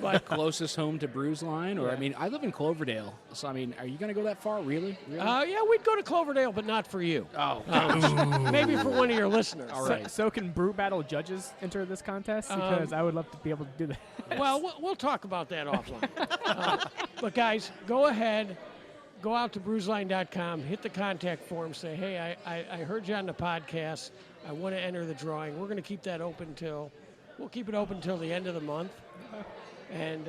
S7: But
S6: closest home to Brews Line, or I mean, I live in Cloverdale, so I mean, are you going to go that far? Really?
S7: yeah, we'd go to Cloverdale, but not for you.
S6: Oh,
S7: Maybe for one of your listeners.
S6: all right.
S4: So can Brew Battle judges enter this contest? Because I would love to be able to do that.
S7: Well, we'll talk about that offline. But guys, go ahead, go out to brewsline.com, hit the contact form, say, hey, I heard you on the podcast. I want to enter the drawing. We're going to keep that open we'll keep it open till the end of the month. And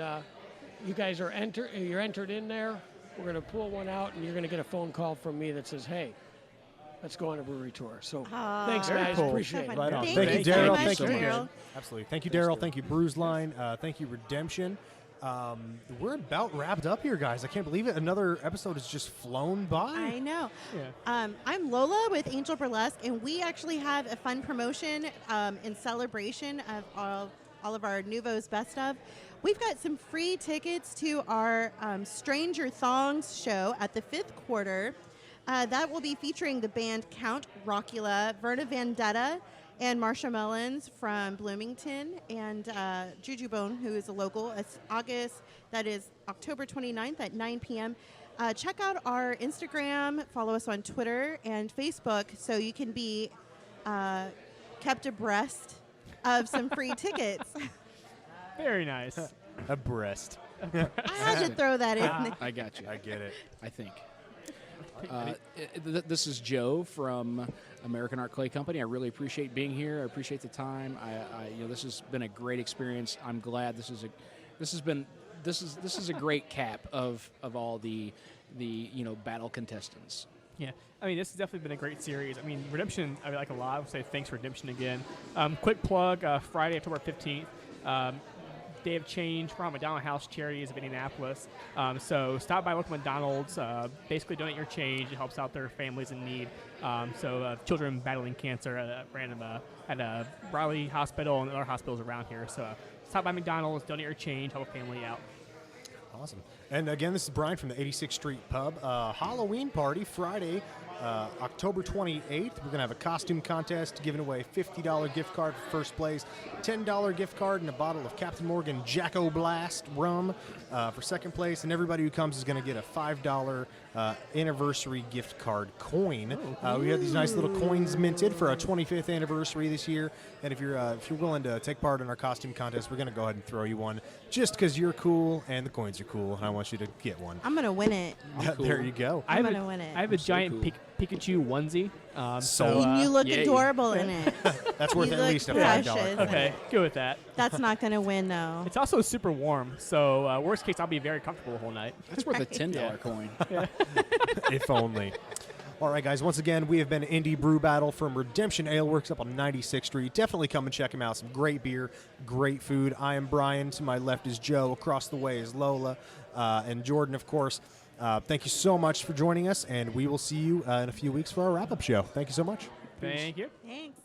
S7: you guys you're entered in there. We're going to pull one out, and you're going to get a phone call from me that says, hey, let's go on a brewery tour. So thanks,
S4: Very
S7: guys.
S4: cool.
S7: Appreciate it.
S3: Right on.
S5: Thank
S3: Thank you,
S5: you so
S3: Daryl.
S5: much,
S3: Thank you.
S5: Daryl.
S3: Absolutely. Thank you, Daryl. Thank you, Brews Line. Thank you, Redemption. We're about wrapped up here, guys. I can't believe it. Another episode has just flown by.
S5: I know.
S4: Yeah.
S5: I'm Lola with Angel Burlesque, and we actually have a fun promotion in celebration of all of our Nuvo's Best Of. We've got some free tickets to our Stranger Thongs show at the 5th Quarter. That will be featuring the band Count Rockula, Verna Vendetta, and Marsha Mullins from Bloomington, and Juju Bone, who is a local. It's that is October 29th at 9 p.m. Check out our Instagram, follow us on Twitter and Facebook so you can be kept abreast of some free tickets.
S4: Very nice.
S3: Abreast.
S5: I had to throw that in there.
S6: I got you.
S3: I get it.
S6: I think. This is Joe from American Art Clay Company. I really appreciate being here. I appreciate the time. This has been a great experience. I'm glad this is a great cap of all the battle contestants.
S4: Yeah, I mean, this has definitely been a great series. I mean, Redemption, I like a lot. I would say thanks for Redemption again. Quick plug, Friday, October 15th, Day of Change from McDonald House Charities of Indianapolis. So stop by local McDonald's, basically donate your change. It helps out their families in need. Children battling cancer at a Raleigh Hospital and other hospitals around here. So stop by McDonald's, donate your change, help a family out.
S3: Awesome. And again, this is Brian from the 86th Street Pub. Halloween party Friday, October 28th. We're going to have a costume contest giving away a $50 gift card for first place, $10 gift card, and a bottle of Captain Morgan Jacko Blast rum for second place. And everybody who comes is going to get a $5 anniversary gift card coin. We have these nice little coins minted for our 25th anniversary this year. And if you're willing to take part in our costume contest, we're going to go ahead and throw you one just because you're cool and the coins are cool. And I want you to get one.
S5: I'm going to win it.
S6: Cool.
S3: There you go.
S5: I'm going to win it.
S4: I have a
S6: So
S4: giant
S6: cool.
S4: Pikachu onesie.
S5: And you look
S6: yay.
S5: adorable in it.
S3: That's worth
S5: You
S3: at
S5: look
S3: least a $5
S5: precious.
S3: coin.
S4: Okay, good with that.
S5: That's not going to win, though.
S4: It's also super warm, so worst case, I'll be very comfortable the whole night.
S6: That's worth a $10 coin.
S3: If only. All right, guys. Once again, we have been Indie Brew Battle from Redemption Alewerks up on 96th Street. Definitely come and check them out. Some great beer, great food. I am Brian. To my left is Joe. Across the way is Lola. And Jordan, of course. Thank you so much for joining us, and we will see you in a few weeks for our wrap-up show. Thank you so much.
S4: Thank you.
S5: Thanks.